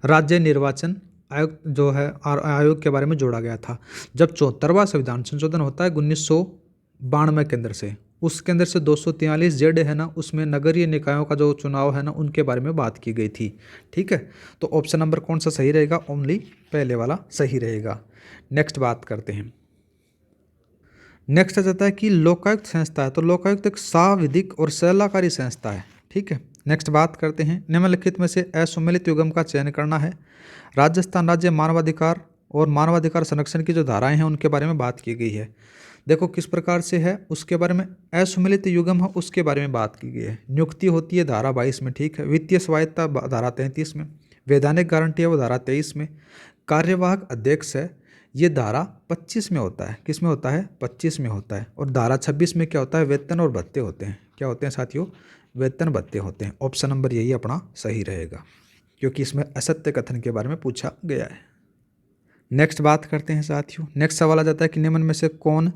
राज्य निर्वाचन आयोग जो है आयोग के बारे में जोड़ा गया था। जब 74वां संविधान संशोधन होता है 1992 के अंदर से, उसके अंदर से 243 जेड है ना, उसमें नगरीय निकायों का जो चुनाव है ना, उनके बारे में बात की गई थी, ठीक है। तो ऑप्शन नंबर कौन सा सही रहेगा, ओनली पहले वाला सही रहेगा। नेक्स्ट बात करते हैं, नेक्स्ट आ जाता है कि लोकायुक्त संस्था है। तो लोकायुक्त एक साविधिक और सलाहकारी संस्था है, ठीक है। नेक्स्ट बात करते हैं, निम्नलिखित में से असुमेलित युग्म का चयन करना है। राजस्थान राज्य मानवाधिकार और मानवाधिकार संरक्षण की जो धाराएं हैं उनके बारे में बात की गई है। देखो किस प्रकार से है, उसके बारे में असुमेलित युग्म है उसके बारे में बात की गई है। नियुक्ति होती है धारा 22 में, ठीक है। वित्तीय स्वायत्ता धारा 33 में, वैधानिक गारंटी है वो धारा 23 में, कार्यवाहक अध्यक्ष है ये धारा 25 में होता है। किस में होता है, 25 में होता है। और धारा 26 में क्या होता है, वेतन और भत्ते होते हैं। क्या होते हैं साथियों, वेतन भत्ते होते हैं। ऑप्शन नंबर यही अपना सही रहेगा, क्योंकि इसमें असत्य कथन के बारे में पूछा गया है। नेक्स्ट बात करते हैं साथियों, नेक्स्ट सवाल आ जाता है कि निम्न में से कौन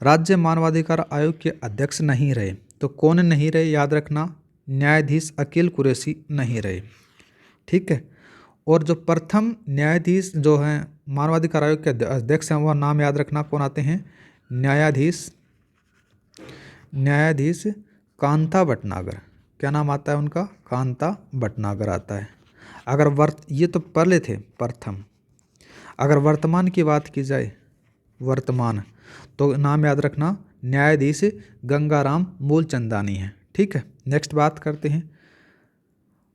राज्य मानवाधिकार आयोग के अध्यक्ष नहीं रहे। तो कौन नहीं रहे, याद रखना, न्यायाधीश अकील कुरैशी नहीं रहे, ठीक है। और जो प्रथम न्यायाधीश जो हैं मानवाधिकार आयोग के अध्यक्ष हैं, वह नाम याद रखना कौन आते हैं, न्यायाधीश कांता भटनागर। क्या नाम आता है उनका, कांता भटनागर आता है। अगर ये तो पहले थे प्रथम। अगर वर्तमान की बात की जाए, वर्तमान, तो नाम याद रखना न्यायाधीश गंगाराम मूलचंदानी है, ठीक है। नेक्स्ट बात करते हैं,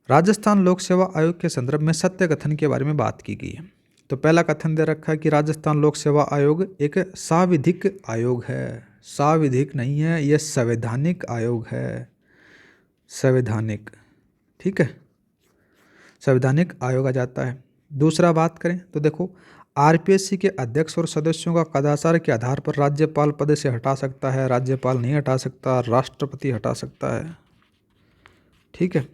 राजस्थान लोक सेवा आयोग के संदर्भ में सत्य कथन के बारे में बात की गई है। तो पहला कथन दे रखा है कि राजस्थान लोक सेवा आयोग एक साविधिक आयोग है। साविधिक नहीं है, यह संवैधानिक आयोग है, संवैधानिक, ठीक है, संवैधानिक आयोग आ जाता है। दूसरा बात करें तो देखो, आरपीएससी के अध्यक्ष और सदस्यों का कदाचार के आधार पर राज्यपाल पद से हटा सकता है, राज्यपाल नहीं हटा सकता, राष्ट्रपति हटा सकता है, ठीक है।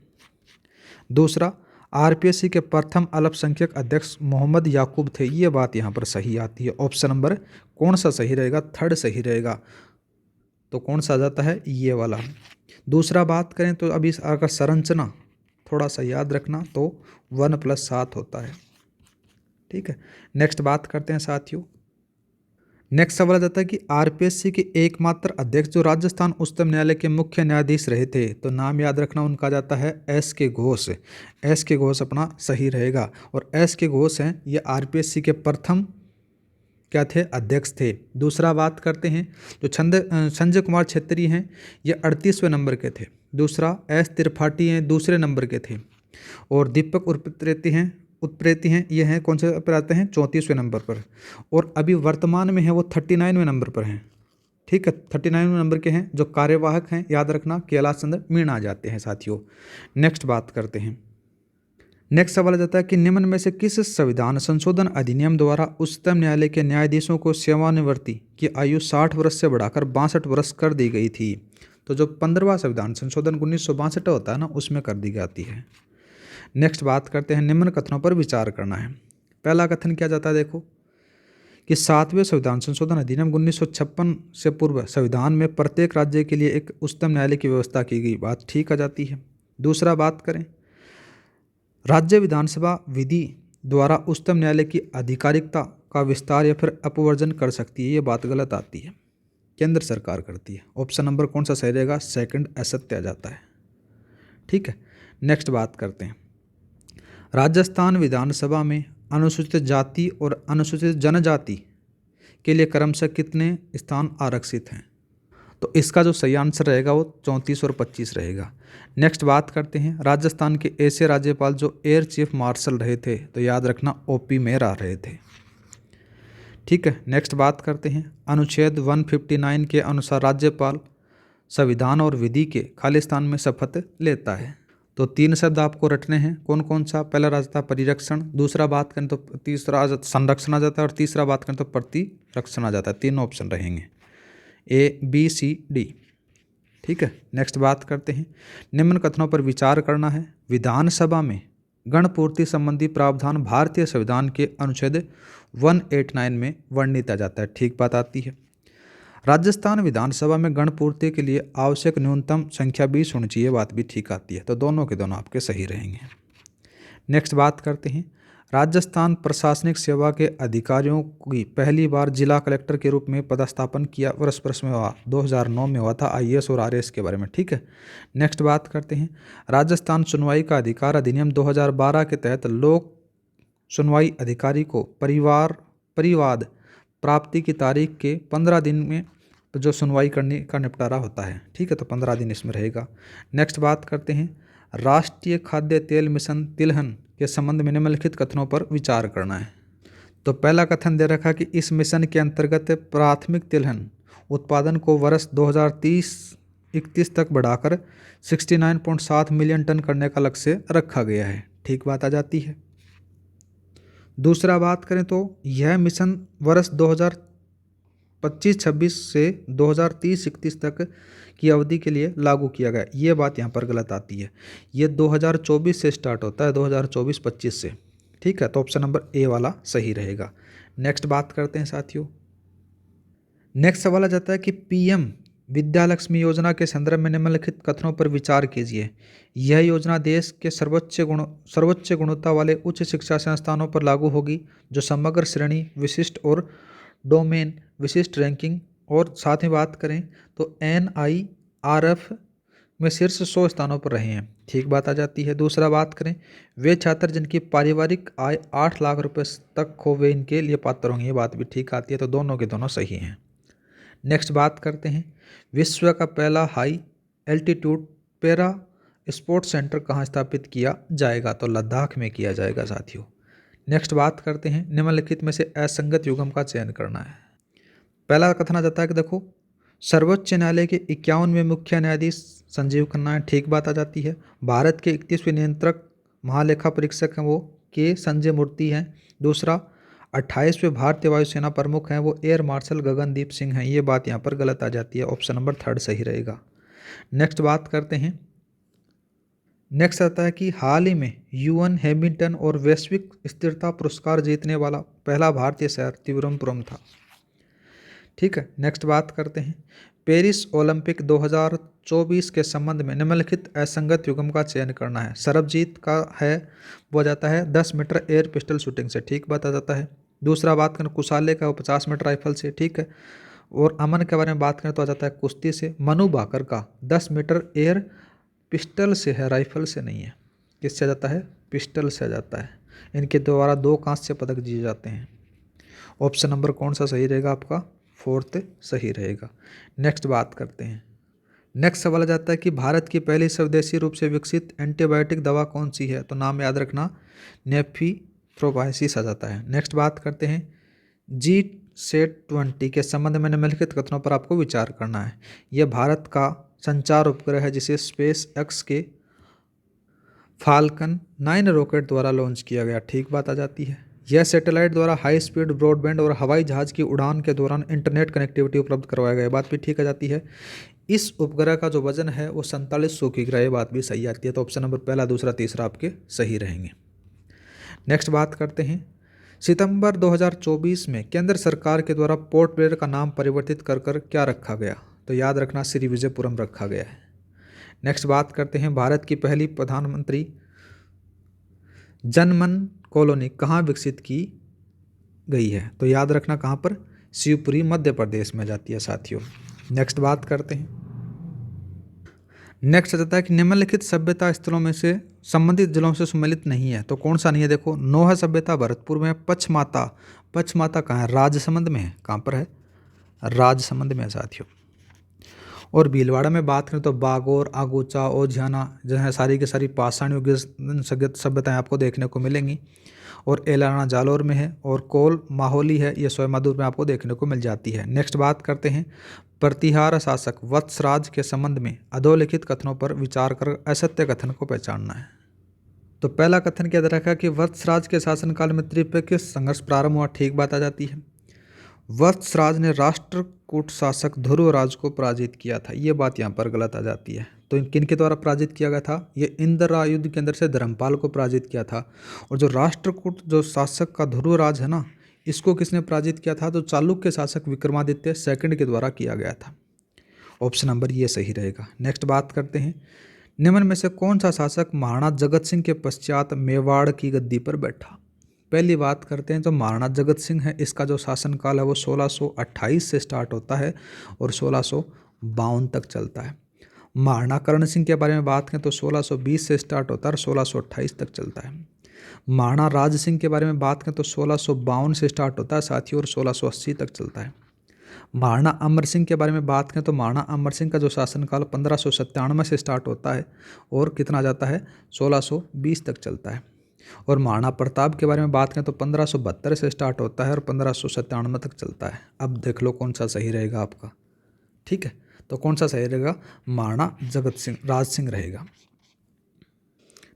दूसरा, आरपीएससी के प्रथम अल्पसंख्यक अध्यक्ष मोहम्मद याकूब थे, ये बात यहाँ पर सही आती है। ऑप्शन नंबर कौन सा सही रहेगा, थर्ड सही रहेगा। तो कौन सा आ जाता है, ये वाला। दूसरा बात करें तो अभी अगर संरचना थोड़ा सा याद रखना तो 1+7 होता है, ठीक है। नेक्स्ट बात करते हैं साथियों, नेक्स्ट सवाल जाता है कि आरपीएससी के एकमात्र अध्यक्ष जो राजस्थान उच्चतम न्यायालय के मुख्य न्यायाधीश रहे थे, तो नाम याद रखना उनका जाता है एस.के. घोष। एस.के. घोष अपना सही रहेगा। और एस.के. घोष हैं ये आरपीएससी के प्रथम क्या थे, अध्यक्ष थे। दूसरा बात करते हैं, जो संजय कुमार छेत्री हैं ये 38वें नंबर के थे। दूसरा, एस त्रिपाठी हैं दूसरे नंबर के थे। और दीपक उत्प्रेती हैं ये हैं कौन से पर आते हैं, 34वें नंबर पर। और अभी वर्तमान में है वो 39वें नंबर पर हैं, ठीक है। 39वें नंबर के हैं। जो कार्यवाहक हैं याद रखना कैलाश चंद्र मीणा आ जाते हैं साथियों। नेक्स्ट बात करते हैं, नेक्स्ट सवाल आ जाता है कि निम्न में से किस संविधान संशोधन अधिनियम द्वारा उच्चतम न्यायालय के न्यायाधीशों को सेवानिवृत्ति की आयु 60 वर्ष से बढ़ाकर 62 वर्ष कर दी गई थी। तो जो 15वां संविधान संशोधन 1962 होता है ना, उसमें कर दी जाती है। नेक्स्ट बात करते हैं, निम्न कथनों पर विचार करना है। पहला कथन क्या जाता है, देखो कि 7वें संविधान संशोधन अधिनियम 1956 से पूर्व संविधान में प्रत्येक राज्य के लिए एक उच्चतम न्यायालय की व्यवस्था की गई, बात ठीक आ जाती है। दूसरा बात करें, राज्य विधानसभा विधि द्वारा उच्चतम न्यायालय की आधिकारिकता का विस्तार या फिर अपवर्जन कर सकती है, ये बात गलत आती है, केंद्र सरकार करती है। ऑप्शन नंबर कौन सा सही रहेगा, सेकंड असत्य आ जाता है। ठीक है, नेक्स्ट बात करते हैं, राजस्थान विधानसभा में अनुसूचित जाति और अनुसूचित जनजाति के लिए क्रमशः कितने स्थान आरक्षित हैं? तो इसका जो सही आंसर रहेगा वो 34 और 25 रहेगा। नेक्स्ट बात करते हैं, राजस्थान के ऐसे राज्यपाल जो एयर चीफ मार्शल रहे थे, तो याद रखना ओपी मेहरा रहे थे। ठीक है, नेक्स्ट बात करते हैं, अनुच्छेद 159 के अनुसार राज्यपाल संविधान और विधि के खालिस्तान में शपथ लेता है। तो 3 शब्द आपको रटने हैं, कौन कौन सा? पहला रास्ता परिरक्षण, दूसरा बात करें तो तीसरा संरक्षण आ जाता है, और तीसरा बात करें तो प्रतिरक्षण आ जाता है। 3 ऑप्शन रहेंगे, A, B, C, D। ठीक है, नेक्स्ट बात करते हैं, निम्न कथनों पर विचार करना है। विधानसभा में गणपूर्ति संबंधी प्रावधान भारतीय संविधान के अनुच्छेद 189 में वर्णित आ जाता है, ठीक बात आती है। राजस्थान विधानसभा में गणपूर्ति के लिए आवश्यक न्यूनतम संख्या 20 होनी चाहिए, बात भी ठीक आती है। तो दोनों के दोनों आपके सही रहेंगे। नेक्स्ट बात करते हैं, राजस्थान प्रशासनिक सेवा के अधिकारियों की पहली बार जिला कलेक्टर के रूप में पदस्थापन किया वर्ष में हुआ, 2009 में हुआ था, IAS और RAS के बारे में। ठीक है, नेक्स्ट बात करते हैं, राजस्थान सुनवाई का अधिकार अधिनियम 2012 के तहत लोक सुनवाई अधिकारी को परिवाद प्राप्ति की तारीख के 15 दिन में तो जो सुनवाई करने का निपटारा होता है। ठीक है, तो 15 दिन इसमें रहेगा। नेक्स्ट बात करते हैं, राष्ट्रीय खाद्य तेल मिशन तिलहन के संबंध में निम्नलिखित कथनों पर विचार करना है। तो पहला कथन दे रखा कि इस मिशन के अंतर्गत प्राथमिक तिलहन उत्पादन को वर्ष 2030-31 तक बढ़ाकर 69.7 मिलियन टन करने का लक्ष्य रखा गया है, ठीक बात आ जाती है। दूसरा बात करें तो यह मिशन वर्ष 2025-26 से 2030-31 तक की अवधि के लिए लागू किया गया, ये बात यहाँ पर गलत आती है। ये 2024 से स्टार्ट होता है, 2024-25 से। ठीक है, तो ऑप्शन नंबर A वाला सही रहेगा। नेक्स्ट बात करते हैं साथियों, नेक्स्ट सवाल आ जाता है कि PM विद्यालक्ष्मी योजना के संदर्भ में निम्नलिखित कथनों पर विचार कीजिए। यह योजना देश के सर्वोच्च गुणवत्ता वाले उच्च शिक्षा संस्थानों पर लागू होगी जो समग्र श्रेणी विशिष्ट और डोमेन विशिष्ट रैंकिंग और साथ में बात करें तो NIRF में शीर्ष 100 स्थानों पर रहे हैं, ठीक बात आ जाती है। दूसरा बात करें, वे छात्र जिनकी पारिवारिक आय 8 लाख रुपए तक हो वे इनके लिए पात्र होंगे, ये बात भी ठीक आती है। तो दोनों के दोनों सही हैं। नेक्स्ट बात करते हैं, विश्व का पहला high altitude para sports centre कहाँ स्थापित किया जाएगा? तो लद्दाख में किया जाएगा साथियों। नेक्स्ट बात करते हैं, निम्नलिखित में से असंगत युग्म का चयन करना है। पहला कथन आ जाता है कि देखो, सर्वोच्च न्यायालय के 51वें मुख्य न्यायाधीश संजीव खन्ना है, ठीक बात आ जाती है। भारत के 31वें नियंत्रक महालेखा परीक्षक हैं वो के संजय मूर्ति हैं। दूसरा, 28वें भारतीय वायुसेना प्रमुख हैं वो एयर मार्शल गगनदीप सिंह हैं, ये बात यहाँ पर गलत आ जाती है। ऑप्शन नंबर 3 सही रहेगा। नेक्स्ट बात करते हैं, नेक्स्ट आता है कि हाल ही में UN हैमिल्टन और वैश्विक स्थिरता पुरस्कार जीतने वाला पहला भारतीय शहर तिरुवनंतपुरम था। ठीक है, नेक्स्ट बात करते हैं, पेरिस ओलंपिक 2024 के संबंध में निम्नलिखित असंगत युग्म का चयन करना है। सरबजीत का है वो जाता है 10 मीटर एयर पिस्टल शूटिंग से, ठीक बात आ जाता है। दूसरा बात करें कुशाले का, वो 50 मीटर राइफल से, ठीक है। और अमन के बारे में बात करें तो आ जाता है कुश्ती से। मनु भाकर का 10 मीटर एयर पिस्टल से है, राइफल से नहीं है। किससे आ जाता है? पिस्टल से आ जाता है। इनके द्वारा 2 कांस्य पदक जीते जाते हैं। ऑप्शन नंबर कौन सा सही रहेगा आपका? 4th सही रहेगा। नेक्स्ट बात करते हैं, नेक्स्ट सवाल आ जाता है कि भारत की पहली स्वदेशी रूप से विकसित एंटीबायोटिक दवा कौन सी है? तो नाम याद रखना, नेफिप्रोवायसिस आ जाता है। नेक्स्ट बात करते हैं, GSAT-20 के संबंध में निम्नलिखित कथनों पर आपको विचार करना है। यह भारत का संचार उपग्रह है जिसे स्पेस एक्स के फाल्कन 9 रॉकेट द्वारा लॉन्च किया गया, ठीक बात आ जाती है। यह सैटेलाइट द्वारा हाई स्पीड ब्रॉडबैंड और हवाई जहाज की उड़ान के दौरान इंटरनेट कनेक्टिविटी उपलब्ध करवाया गया, बात भी ठीक आ जाती है। इस उपग्रह का जो वजन है वो 4700 किलोग्राम, ये बात भी सही आती है। तो ऑप्शन नंबर पहला, दूसरा, तीसरा आपके सही रहेंगे। नेक्स्ट बात करते हैं, सितंबर 2024 में केंद्र सरकार के द्वारा पोर्ट ब्लेयर का नाम परिवर्तित कर क्या रखा गया? तो याद रखना श्री विजयपुरम रखा गया है। नेक्स्ट बात करते हैं, भारत की पहली प्रधानमंत्री जनमन कॉलोनी कहाँ विकसित की गई है? तो याद रखना कहाँ पर? शिवपुरी मध्य प्रदेश में जाती है साथियों। नेक्स्ट बात करते हैं, नेक्स्ट आ जाता है कि निम्नलिखित सभ्यता स्थलों में से संबंधित जिलों से सम्मिलित नहीं है, तो कौन सा नहीं है? देखो, नोहा सभ्यता भरतपुर में, पचमाता कहाँ है? राजसमंद में है। कहाँ पर है? राजसमंद में है साथियों। और भीलवाड़ा में बात करें तो बागोर, आगोचा, ओझाना जो है सारी की सारी पाषाण युग सभ्यताएं आपको देखने को मिलेंगी। और एलाना जालौर में है, और कोल माहौली है, ये सोयमादुर में आपको देखने को मिल जाती है। नेक्स्ट बात करते हैं, प्रतिहार शासक वत्सराज के संबंध में अधोलिखित कथनों पर विचार कर असत्य कथन को पहचानना है। तो पहला कथन क्या रखा कि वत्सराज के शासनकाल में त्रिपेक्षिक संघर्ष प्रारंभ हुआ, ठीक बात आ जाती है। वत्सराज ने राष्ट्रकूट शासक ध्रुवराज को पराजित किया था, ये बात यहाँ पर गलत आ जाती है। तो किन के द्वारा पराजित किया गया था? ये इंदिरा युद्ध के अंदर से धर्मपाल को पराजित किया था। और जो राष्ट्रकूट जो शासक का ध्रुवराज है ना, इसको किसने पराजित किया था? तो चालुक्य शासक विक्रमादित्य सेकंड के द्वारा किया गया था। ऑप्शन नंबर ये सही रहेगा। नेक्स्ट बात करते हैं, निम्न में से कौन सा शासक महाराणा जगत सिंह के पश्चात मेवाड़ की गद्दी पर बैठा? पहली बात करते हैं तो महाराणा जगत सिंह है, इसका जो शासनकाल है वो 1628 से स्टार्ट होता है और 1652 तक चलता है। महाराणा करण सिंह के बारे में बात करें तो 1620 से स्टार्ट होता है और 1628 तक चलता है। महाराणा राज सिंह के बारे में बात करें तो 1652 से स्टार्ट होता है साथियों और 1680 तक चलता है। महाराणा अमर सिंह के बारे में बात करें तो महाराणा अमर सिंह का जो शासनकाल 1597 से स्टार्ट होता है और कितना जाता है? 1620 तक चलता है। और महाराणा प्रताप के बारे में बात करें तो 1572 से स्टार्ट होता है और 1597 तक चलता है। अब देख लो कौन सा सही रहेगा आपका, ठीक है। तो कौन सा सही रहेगा? महाराणा जगत सिंह राज सिंह रहेगा।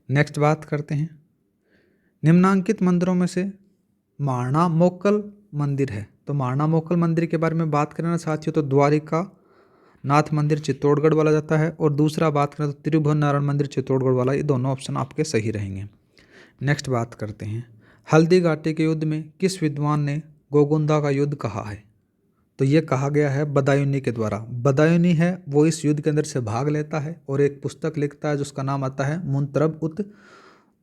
नेक्स्ट बात करते हैं, निम्नांकित मंदिरों में से महाराणा मोक्कल मंदिर है, तो महाराणा मोक्कल मंदिर के बारे में बात करें ना साथियों तो द्वारिका नाथ मंदिर चित्तौड़गढ़ वाला जाता है, और दूसरा बात करें तो त्रिभुवन नारायण मंदिर चित्तौड़गढ़ वाला, ये दोनों ऑप्शन आपके सही रहेंगे। नेक्स्ट बात करते हैं, हल्दी घाटी के युद्ध में किस विद्वान ने गोगुंदा का युद्ध कहा है? तो ये कहा गया है बदायूनी के द्वारा। बदायूनी है वो इस युद्ध के अंदर से भाग लेता है और एक पुस्तक लिखता है जिसका नाम आता है मुंतरब उत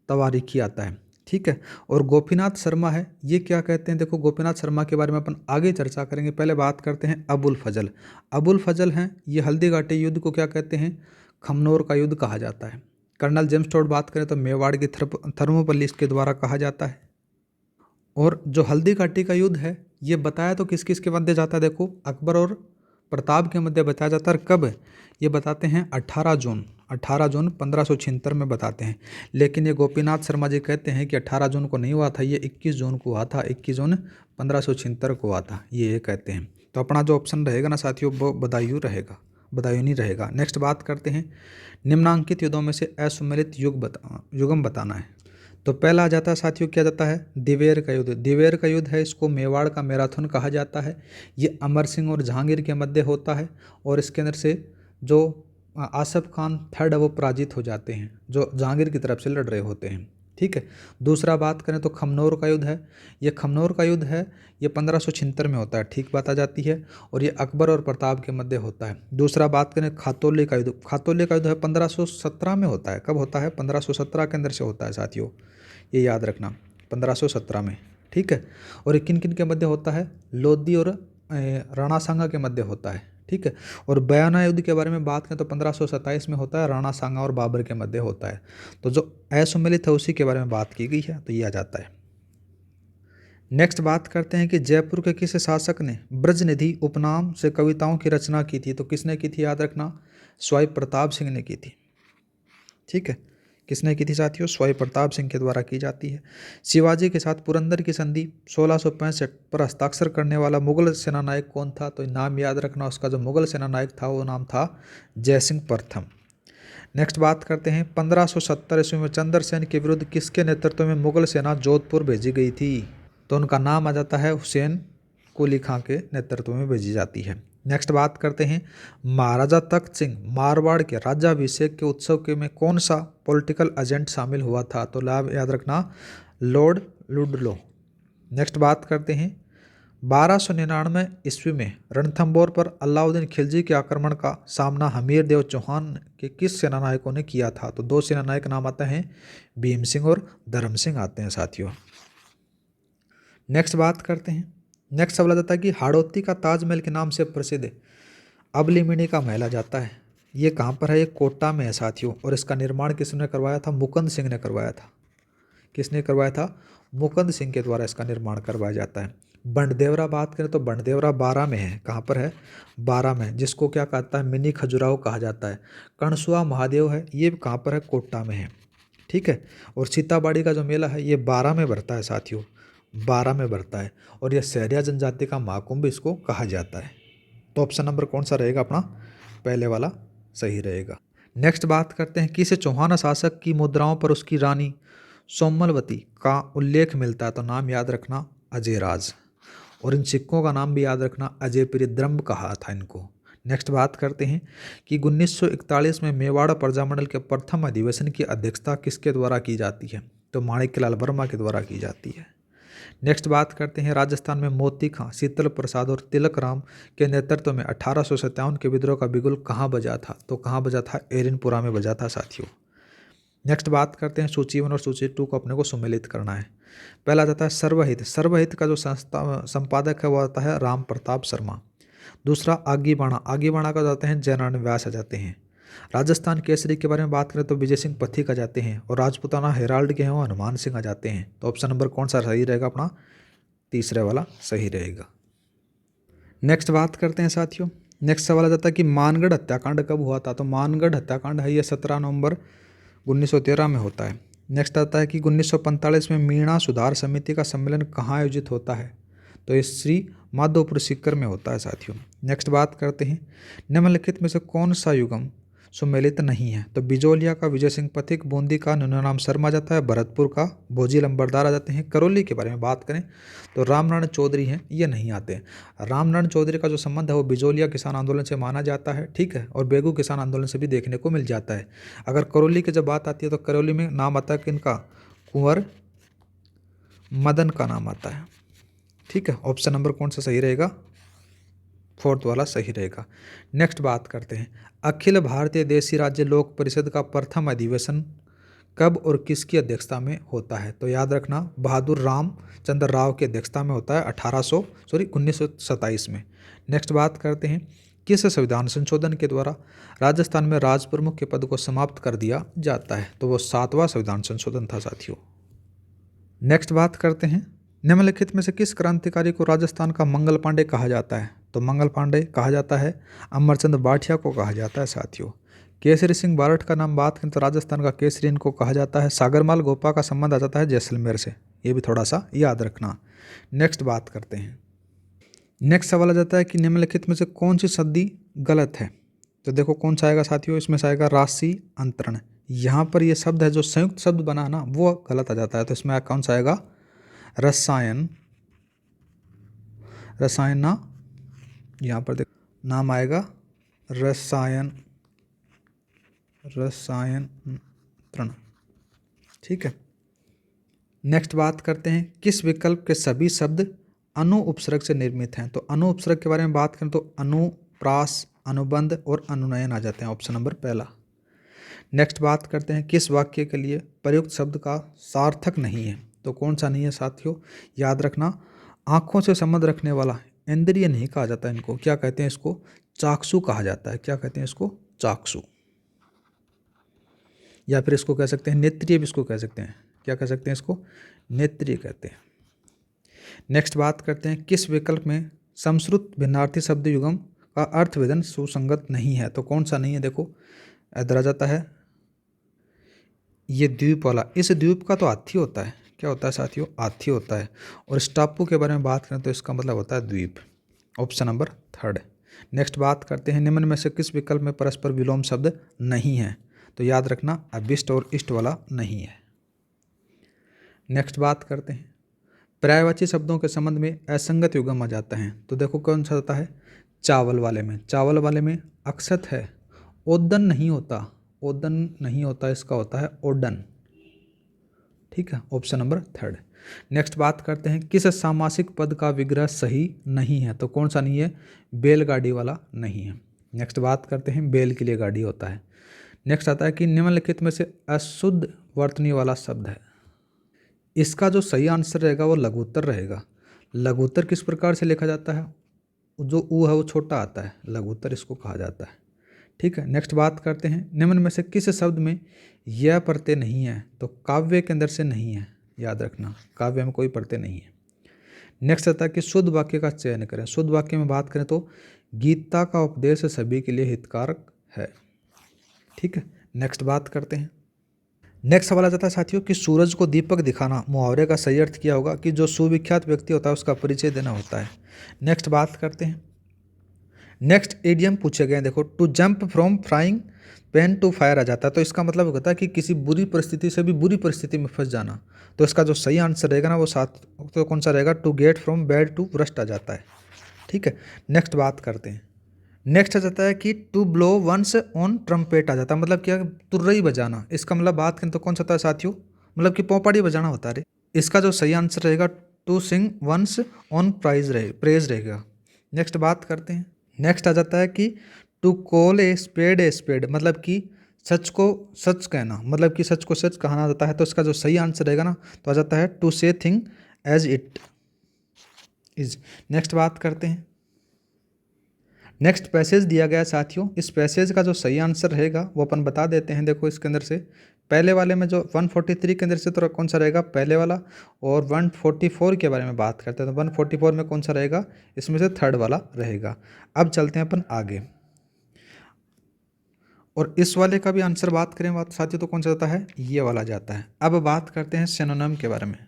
तवारीखी आता है, ठीक है। और गोपीनाथ शर्मा है, ये क्या कहते हैं? देखो, गोपीनाथ शर्मा के बारे में अपन आगे चर्चा करेंगे। पहले बात करते हैं अबुल फजल। अबुल फजल हैं, ये हल्दी घाटी युद्ध को क्या कहते हैं? खमनोर का युद्ध कहा जाता है। कर्नल जेम्स टोड बात करें तो मेवाड़ की थर्मोपल्ली के द्वारा कहा जाता है। और जो हल्दी घाटी का युद्ध है ये बताया तो किस किस के मध्य जाता है? देखो, अकबर और प्रताप के मध्य बताया जाता है। कब? ये बताते हैं 18 जून 1576 में बताते हैं। लेकिन ये गोपीनाथ शर्मा जी कहते हैं कि 18 जून को नहीं हुआ था, ये 21 जून को हुआ था, 21 जून 1576 को हुआ था, ये कहते हैं। तो अपना जो ऑप्शन रहेगा ना साथियों वो बदायूनी रहेगा। नेक्स्ट बात करते हैं, निम्नांकित युद्धों में से असम्मिलित युगम बताना है। तो पहला आ जाता है साथियों, क्या जाता है? दिवेर का युद्ध। दिवेर का युद्ध है, इसको मेवाड़ का मैराथन कहा जाता है। ये अमर सिंह और जहांगीर के मध्य होता है और इसके अंदर से जो आसफ खान थर्ड है वो पराजित हो जाते हैं, जो जहांगीर की तरफ से लड़ रहे होते हैं, ठीक है। दूसरा बात करें तो खमनोर का युद्ध है। ये खमनोर का युद्ध है, ये 1576 में होता है, ठीक बात आ जाती है। और ये अकबर और प्रताप के मध्य होता है। दूसरा बात करें खातौली का युद्ध। खातौली का युद्ध है 1517 में होता है। कब होता है? 1517 के अंदर से होता है साथियों, ये याद रखना, 1517 में, ठीक है। और ये किन किन के मध्य होता है? लोधी और राणा सांगा के मध्य होता है, ठीक है। और बयाना युद्ध के बारे में बात करें तो 1527 में होता है, राणा सांगा और बाबर के मध्य होता है। तो जो असम्मिलित है उसी के बारे में बात की गई है, तो ये आ जाता है। नेक्स्ट बात करते हैं कि जयपुर के किस शासक ने ब्रजनिधि उपनाम से कविताओं की रचना की थी? तो किसने की थी? याद रखना, स्वाई प्रताप सिंह ने की थी, ठीक है। किसने की थी साथियों? स्वाई प्रताप सिंह के द्वारा की जाती है। शिवाजी के साथ पुरंदर की संधि 1665 पर हस्ताक्षर करने वाला मुगल सेनानायक कौन था? तो नाम याद रखना, उसका जो मुगल सेनानायक था वो नाम था जयसिंह प्रथम। नेक्स्ट बात करते हैं 1570 ईस्वी में चंद्रसेन के विरुद्ध किसके नेतृत्व में मुगल सेना जोधपुर भेजी गई थी? तो उनका नाम आ जाता है हुसैन कुली खां के नेतृत्व में भेजी जाती है। नेक्स्ट बात करते हैं महाराजा तख्त सिंह मारवाड़ के राज्याभिषेक के उत्सव के में कौन सा पॉलिटिकल एजेंट शामिल हुआ था? तो लाभ याद रखना, लॉर्ड लुडलो। नेक्स्ट बात करते हैं 1299 ईस्वी में रणथंभौर पर अलाउद्दीन खिलजी के आक्रमण का सामना हमीर देव चौहान के किस सेनानायकों ने किया था? तो दो सेनानायक नाम आते हैं, भीम सिंह और धर्म सिंह आते हैं साथियों। नेक्स्ट बात करते हैं, नेक्स्ट सवाल जाता है कि हाड़ौती का ताजमहल के नाम से प्रसिद्ध अबलिमिनी का महल आ जाता है, ये कहाँ पर है? ये कोटा में है साथियों। और इसका निर्माण किसने करवाया था? मुकुंद सिंह ने करवाया था। किसने करवाया था? मुकुंद सिंह के द्वारा इसका निर्माण करवाया जाता है। बंडदेवरा बात करें तो बंडदेवरा 12 में है। कहाँ पर है? 12 में, जिसको क्या कहता है? मिनी खजुराहो कहा जाता है। कणसुआ महादेव है, ये कहाँ पर है? कोटा में है। ठीक है। और सीताबाड़ी का जो मेला है ये 12 में भरता है साथियों, 12 में भरता है। और यह सहरिया जनजाति का महाकुंभ इसको कहा जाता है। तो ऑप्शन नंबर कौन सा रहेगा अपना? पहले वाला सही रहेगा। नेक्स्ट बात करते हैं किस चौहान शासक की मुद्राओं पर उसकी रानी सोमलवती का उल्लेख मिलता है? तो नाम याद रखना, अजयराज। और इन सिक्कों का नाम भी याद रखना, अजय प्रियद्रम्भ कहा था इनको। नेक्स्ट बात करते हैं कि 1941 में मेवाड़ प्रजामंडल के प्रथम अधिवेशन की अध्यक्षता किसके द्वारा की जाती है? तो माणिक्यलाल वर्मा के द्वारा की जाती है। नेक्स्ट बात करते हैं राजस्थान में मोती खां, शीतल प्रसाद और तिलक राम के नेतृत्व में 1857 के विद्रोह का बिगुल कहाँ बजा था? तो कहाँ बजा था? एरिनपुरा में बजा था साथियों। नेक्स्ट बात करते हैं सूची 1 और सूची 2 को अपने को सम्मिलित करना है। पहला जाता है सर्वहित। सर्वहित का जो संपादक है वो आता है राम प्रताप शर्मा। दूसरा आगी बाणा। आगी बाणा का जाते हैं जयनारायण व्यास आ जाते हैं। राजस्थान केसरी के बारे में बात करें तो विजय सिंह पथिक आ जाते हैं। और राजपूताना हेराल्ड के हैं वो हनुमान सिंह आ जाते हैं। तो ऑप्शन नंबर कौन सा सही रहेगा अपना? तीसरे वाला सही रहेगा। नेक्स्ट बात करते हैं साथियों, नेक्स्ट सवाल आ जाता है कि मानगढ़ हत्याकांड कब हुआ था? तो मानगढ़ हत्याकांड है ये 17 नवंबर 1913 में होता है। नेक्स्ट आता है कि 1945 में मीणा सुधार समिति का सम्मेलन कहाँ आयोजित होता है? तो ये श्री माधोपुर सीकर में होता है साथियों। नेक्स्ट बात करते हैं निम्नलिखित में से कौन सा युगम सुमेलित नहीं है? तो बिजोलिया का विजय सिंह पथिक, बूंदी का नूनाराम शर्मा जाता है, भरतपुर का भोजी लंबरदार आ जाते हैं। करौली के बारे में बात करें तो रामनारायण चौधरी हैं, ये नहीं आते। रामनारायण चौधरी का जो संबंध है वो बिजोलिया किसान आंदोलन से माना जाता है। ठीक है। और बेगू किसान आंदोलन से भी देखने को मिल जाता है। अगर करौली की जब बात आती है तो करौली में नाम आता है किनका? कुंवर मदन का नाम आता है। ठीक है। ऑप्शन नंबर कौन सा सही रहेगा? फोर्थ वाला सही रहेगा। नेक्स्ट बात करते हैं अखिल भारतीय देशी राज्य लोक परिषद का प्रथम अधिवेशन कब और किसकी अध्यक्षता में होता है? तो याद रखना बहादुर रामचंद्र राव की अध्यक्षता में होता है 1927 में। नेक्स्ट बात करते हैं किस संविधान संशोधन के द्वारा राजस्थान में राज प्रमुख के पद को समाप्त कर दिया जाता है? तो वो 7वां संविधान संशोधन था साथियों। नेक्स्ट बात करते हैं निम्नलिखित में से किस क्रांतिकारी को राजस्थान का मंगल पांडे कहा जाता है? तो मंगल पांडे कहा जाता है अमरचंद बाठिया को कहा जाता है साथियों। केसरी सिंह बारठ का नाम बात करें तो राजस्थान का केसरी इनको कहा जाता है। सागरमाल गोपा का संबंध आ जाता है जैसलमेर से, ये भी थोड़ा सा याद रखना। नेक्स्ट बात करते हैं, नेक्स्ट सवाल आ जाता है कि निम्नलिखित में से कौन सी सदी गलत है? तो देखो कौन सा आएगा साथियों, इसमें से आएगा राशि अंतरण। यहाँ पर ये शब्द है जो संयुक्त शब्द बना ना वो गलत आ जाता है। तो इसमें कौन सा आएगा? रसायन। रसायन ना, यहाँ पर देखो नाम आएगा रसायन, रसायन। ठीक है। नेक्स्ट बात करते हैं किस विकल्प के सभी शब्द अनु उपसर्ग से निर्मित हैं? तो अनु उपसर्ग के बारे में बात करें तो अनुप्रास, अनुबंध और अनुनयन आ जाते हैं। ऑप्शन नंबर पहला। नेक्स्ट बात करते हैं किस वाक्य के लिए प्रयुक्त शब्द का सार्थक नहीं है? तो कौन सा नहीं है साथियों? याद रखना आँखों से संबंध रखने वाला इंद्रिय नहीं कहा जाता, इनको क्या कहते हैं? इसको चाक्षु कहा जाता है। क्या कहते हैं इसको? चाक्षु। या फिर इसको कह सकते हैं नेत्रीय भी इसको कह सकते हैं। क्या कह सकते हैं इसको? नेत्रीय कहते हैं। नेक्स्ट बात करते हैं किस विकल्प में समश्रुत भिन्नार्थी शब्द युगम का अर्थवेदन सुसंगत नहीं है? तो कौन सा नहीं है? देखो इधर आ जाता है ये द्वीप वाला। इस द्वीप का तो हाथी होता है। क्या होता है साथियों? हाथी होता है। और इस टापू के बारे में बात करें तो इसका मतलब होता है द्वीप। Option number third. नेक्स्ट बात करते हैं निम्न में से किस विकल्प में परस्पर विलोम शब्द नहीं है? तो याद रखना अबिस्ट और इष्ट वाला नहीं है। नेक्स्ट बात करते हैं, पर्यायवाची शब्दों के संबंध में असंगत युग्म आ जाता है। तो देखो कौन सा होता है, चावल वाले में, चावल वाले में अक्षत है, ओदन नहीं होता, ओदन नहीं होता, इसका होता है ओडन। ठीक है, ऑप्शन नंबर 3। नेक्स्ट बात करते हैं, किस सामासिक पद का विग्रह सही नहीं है। तो कौन सा नहीं है, बैलगाड़ी वाला नहीं है। नेक्स्ट बात करते हैं, बैल के लिए गाड़ी होता है। नेक्स्ट आता है कि निम्नलिखित में से अशुद्ध वर्तनी वाला शब्द है। इसका जो सही आंसर रहेगा वो लघुत्तर रहेगा। लघुत्तर किस प्रकार से लिखा जाता है, जो ऊ है वो छोटा आता है, लघुत्तर इसको कहा जाता है। ठीक है, नेक्स्ट बात करते हैं, निम्न में से किस शब्द में यह प्रत्यय नहीं है। तो काव्य के अंदर से नहीं है, याद रखना काव्य में कोई प्रत्यय नहीं है। नेक्स्ट आता है कि शुद्ध वाक्य का चयन करें। शुद्ध वाक्य में बात करें तो गीता का उपदेश सभी के लिए हितकारक है। ठीक है, नेक्स्ट बात करते हैं। नेक्स्ट सवाल आ जाता है साथियों कि सूरज को दीपक दिखाना, मुहावरे का सही अर्थ क्या होगा कि जो सुविख्यात व्यक्ति होता है उसका परिचय देना होता है। नेक्स्ट बात करते हैं, नेक्स्ट इडियम पूछे गए, देखो to jump from frying pan to fire आ जाता है। तो इसका मतलब होता है कि किसी बुरी परिस्थिति से भी बुरी परिस्थिति में फंस जाना। तो इसका जो सही आंसर रहेगा ना वो साथ तो कौन सा रहेगा, to get from bad to worst आ जाता है। ठीक है, नेक्स्ट बात करते हैं। नेक्स्ट आ जाता है कि to blow one's own trumpet आ जाता है, मतलब क्या, तुर्रई बजाना। इसका मतलब बात करें तो कौन सा होता है साथियों, मतलब कि पोपाड़ी बजाना होता है। इसका जो सही आंसर रहेगा to sing once on praise रहेगा। नेक्स्ट बात करते हैं। नेक्स्ट आ जाता है कि टू कॉल ए स्पेड, मतलब कि सच को सच कहना, मतलब कि सच को सच कहना जाता है। तो इसका जो सही आंसर रहेगा ना तो आ जाता है to say thing as it is. Next बात करते हैं। नेक्स्ट पैसेज दिया गया साथियों, इस पैसेज का जो सही आंसर रहेगा वो अपन बता देते हैं। देखो इसके अंदर से पहले वाले में जो 143 के अंदर से तो कौन सा रहेगा, पहले वाला। और 144 के बारे में बात करते हैं तो 144 में कौन सा रहेगा, इसमें से थर्ड वाला रहेगा। अब चलते हैं अपन आगे, और इस वाले का भी आंसर बात करें बात साथियों तो कौन सा जाता है, ये वाला जाता है। अब बात करते हैं सिनोनिम के बारे में।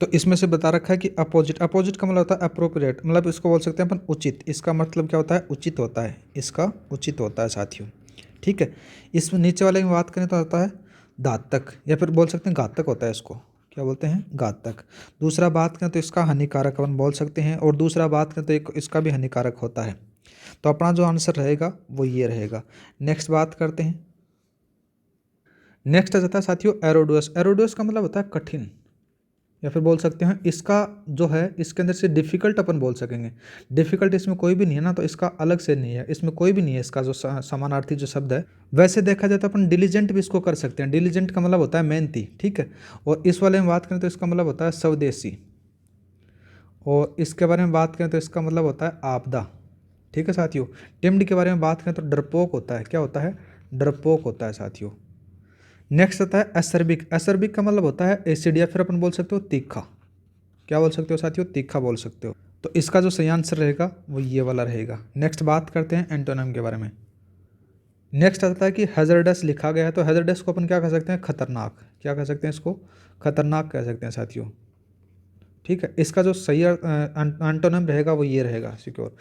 तो इसमें से बता रखा है कि अपोजिट, अपोजिट का मतलब होता है अप्रोप्रिएट, मतलब इसको बोल सकते हैं अपन उचित। इसका मतलब क्या होता है, उचित होता है, इसका उचित होता है साथियों। ठीक है, इसमें नीचे वाले में बात करें तो होता है दातक, या फिर बोल सकते हैं घातक होता है, इसको क्या बोलते हैं, घातक। दूसरा बात करें तो इसका हानिकारक अपन बोल सकते हैं, और दूसरा बात करें तो इसका भी हानिकारक होता है। तो अपना जो आंसर रहेगा वो ये रहेगा। नेक्स्ट बात करते हैं। नेक्स्ट आ जाता है साथियों एरोडोस। एरोडोस का मतलब होता है कठिन, या फिर बोल सकते हैं इसका जो है इसके अंदर से डिफ़िकल्ट अपन बोल सकेंगे। डिफ़िकल्ट इसमें कोई भी नहीं है ना, तो इसका अलग से नहीं है, इसमें कोई भी नहीं है इसका जो समानार्थी जो शब्द है। वैसे देखा जाए तो अपन डिलीजेंट भी इसको कर सकते हैं। डिलीजेंट का मतलब होता है मेहनती। ठीक है, और इस वाले में बात करें तो इसका मतलब होता है स्वदेशी, और इसके बारे में बात करें तो इसका मतलब होता है आपदा। ठीक है साथियों, टिम्ड के बारे में बात करें तो डरपोक होता है, क्या होता है, डरपोक होता है साथियों। नेक्स्ट आता है एसर्बिक। एसर्बिक का मतलब होता है एसिड, या फिर अपन बोल सकते हो तीखा। क्या बोल सकते हो साथियों, तीखा बोल सकते हो। तो इसका जो सही आंसर रहेगा वो ये वाला रहेगा। नेक्स्ट बात करते हैं एंटोनिम के बारे में। नेक्स्ट आता है कि हैजर्डस लिखा गया है, तो हैजर्डस को अपन क्या कह सकते हैं, खतरनाक। क्या कह सकते हैं इसको, खतरनाक कह सकते हैं साथियों। ठीक है, इसका जो सही एंटोनिम रहेगा वो ये रहेगा, सिक्योर।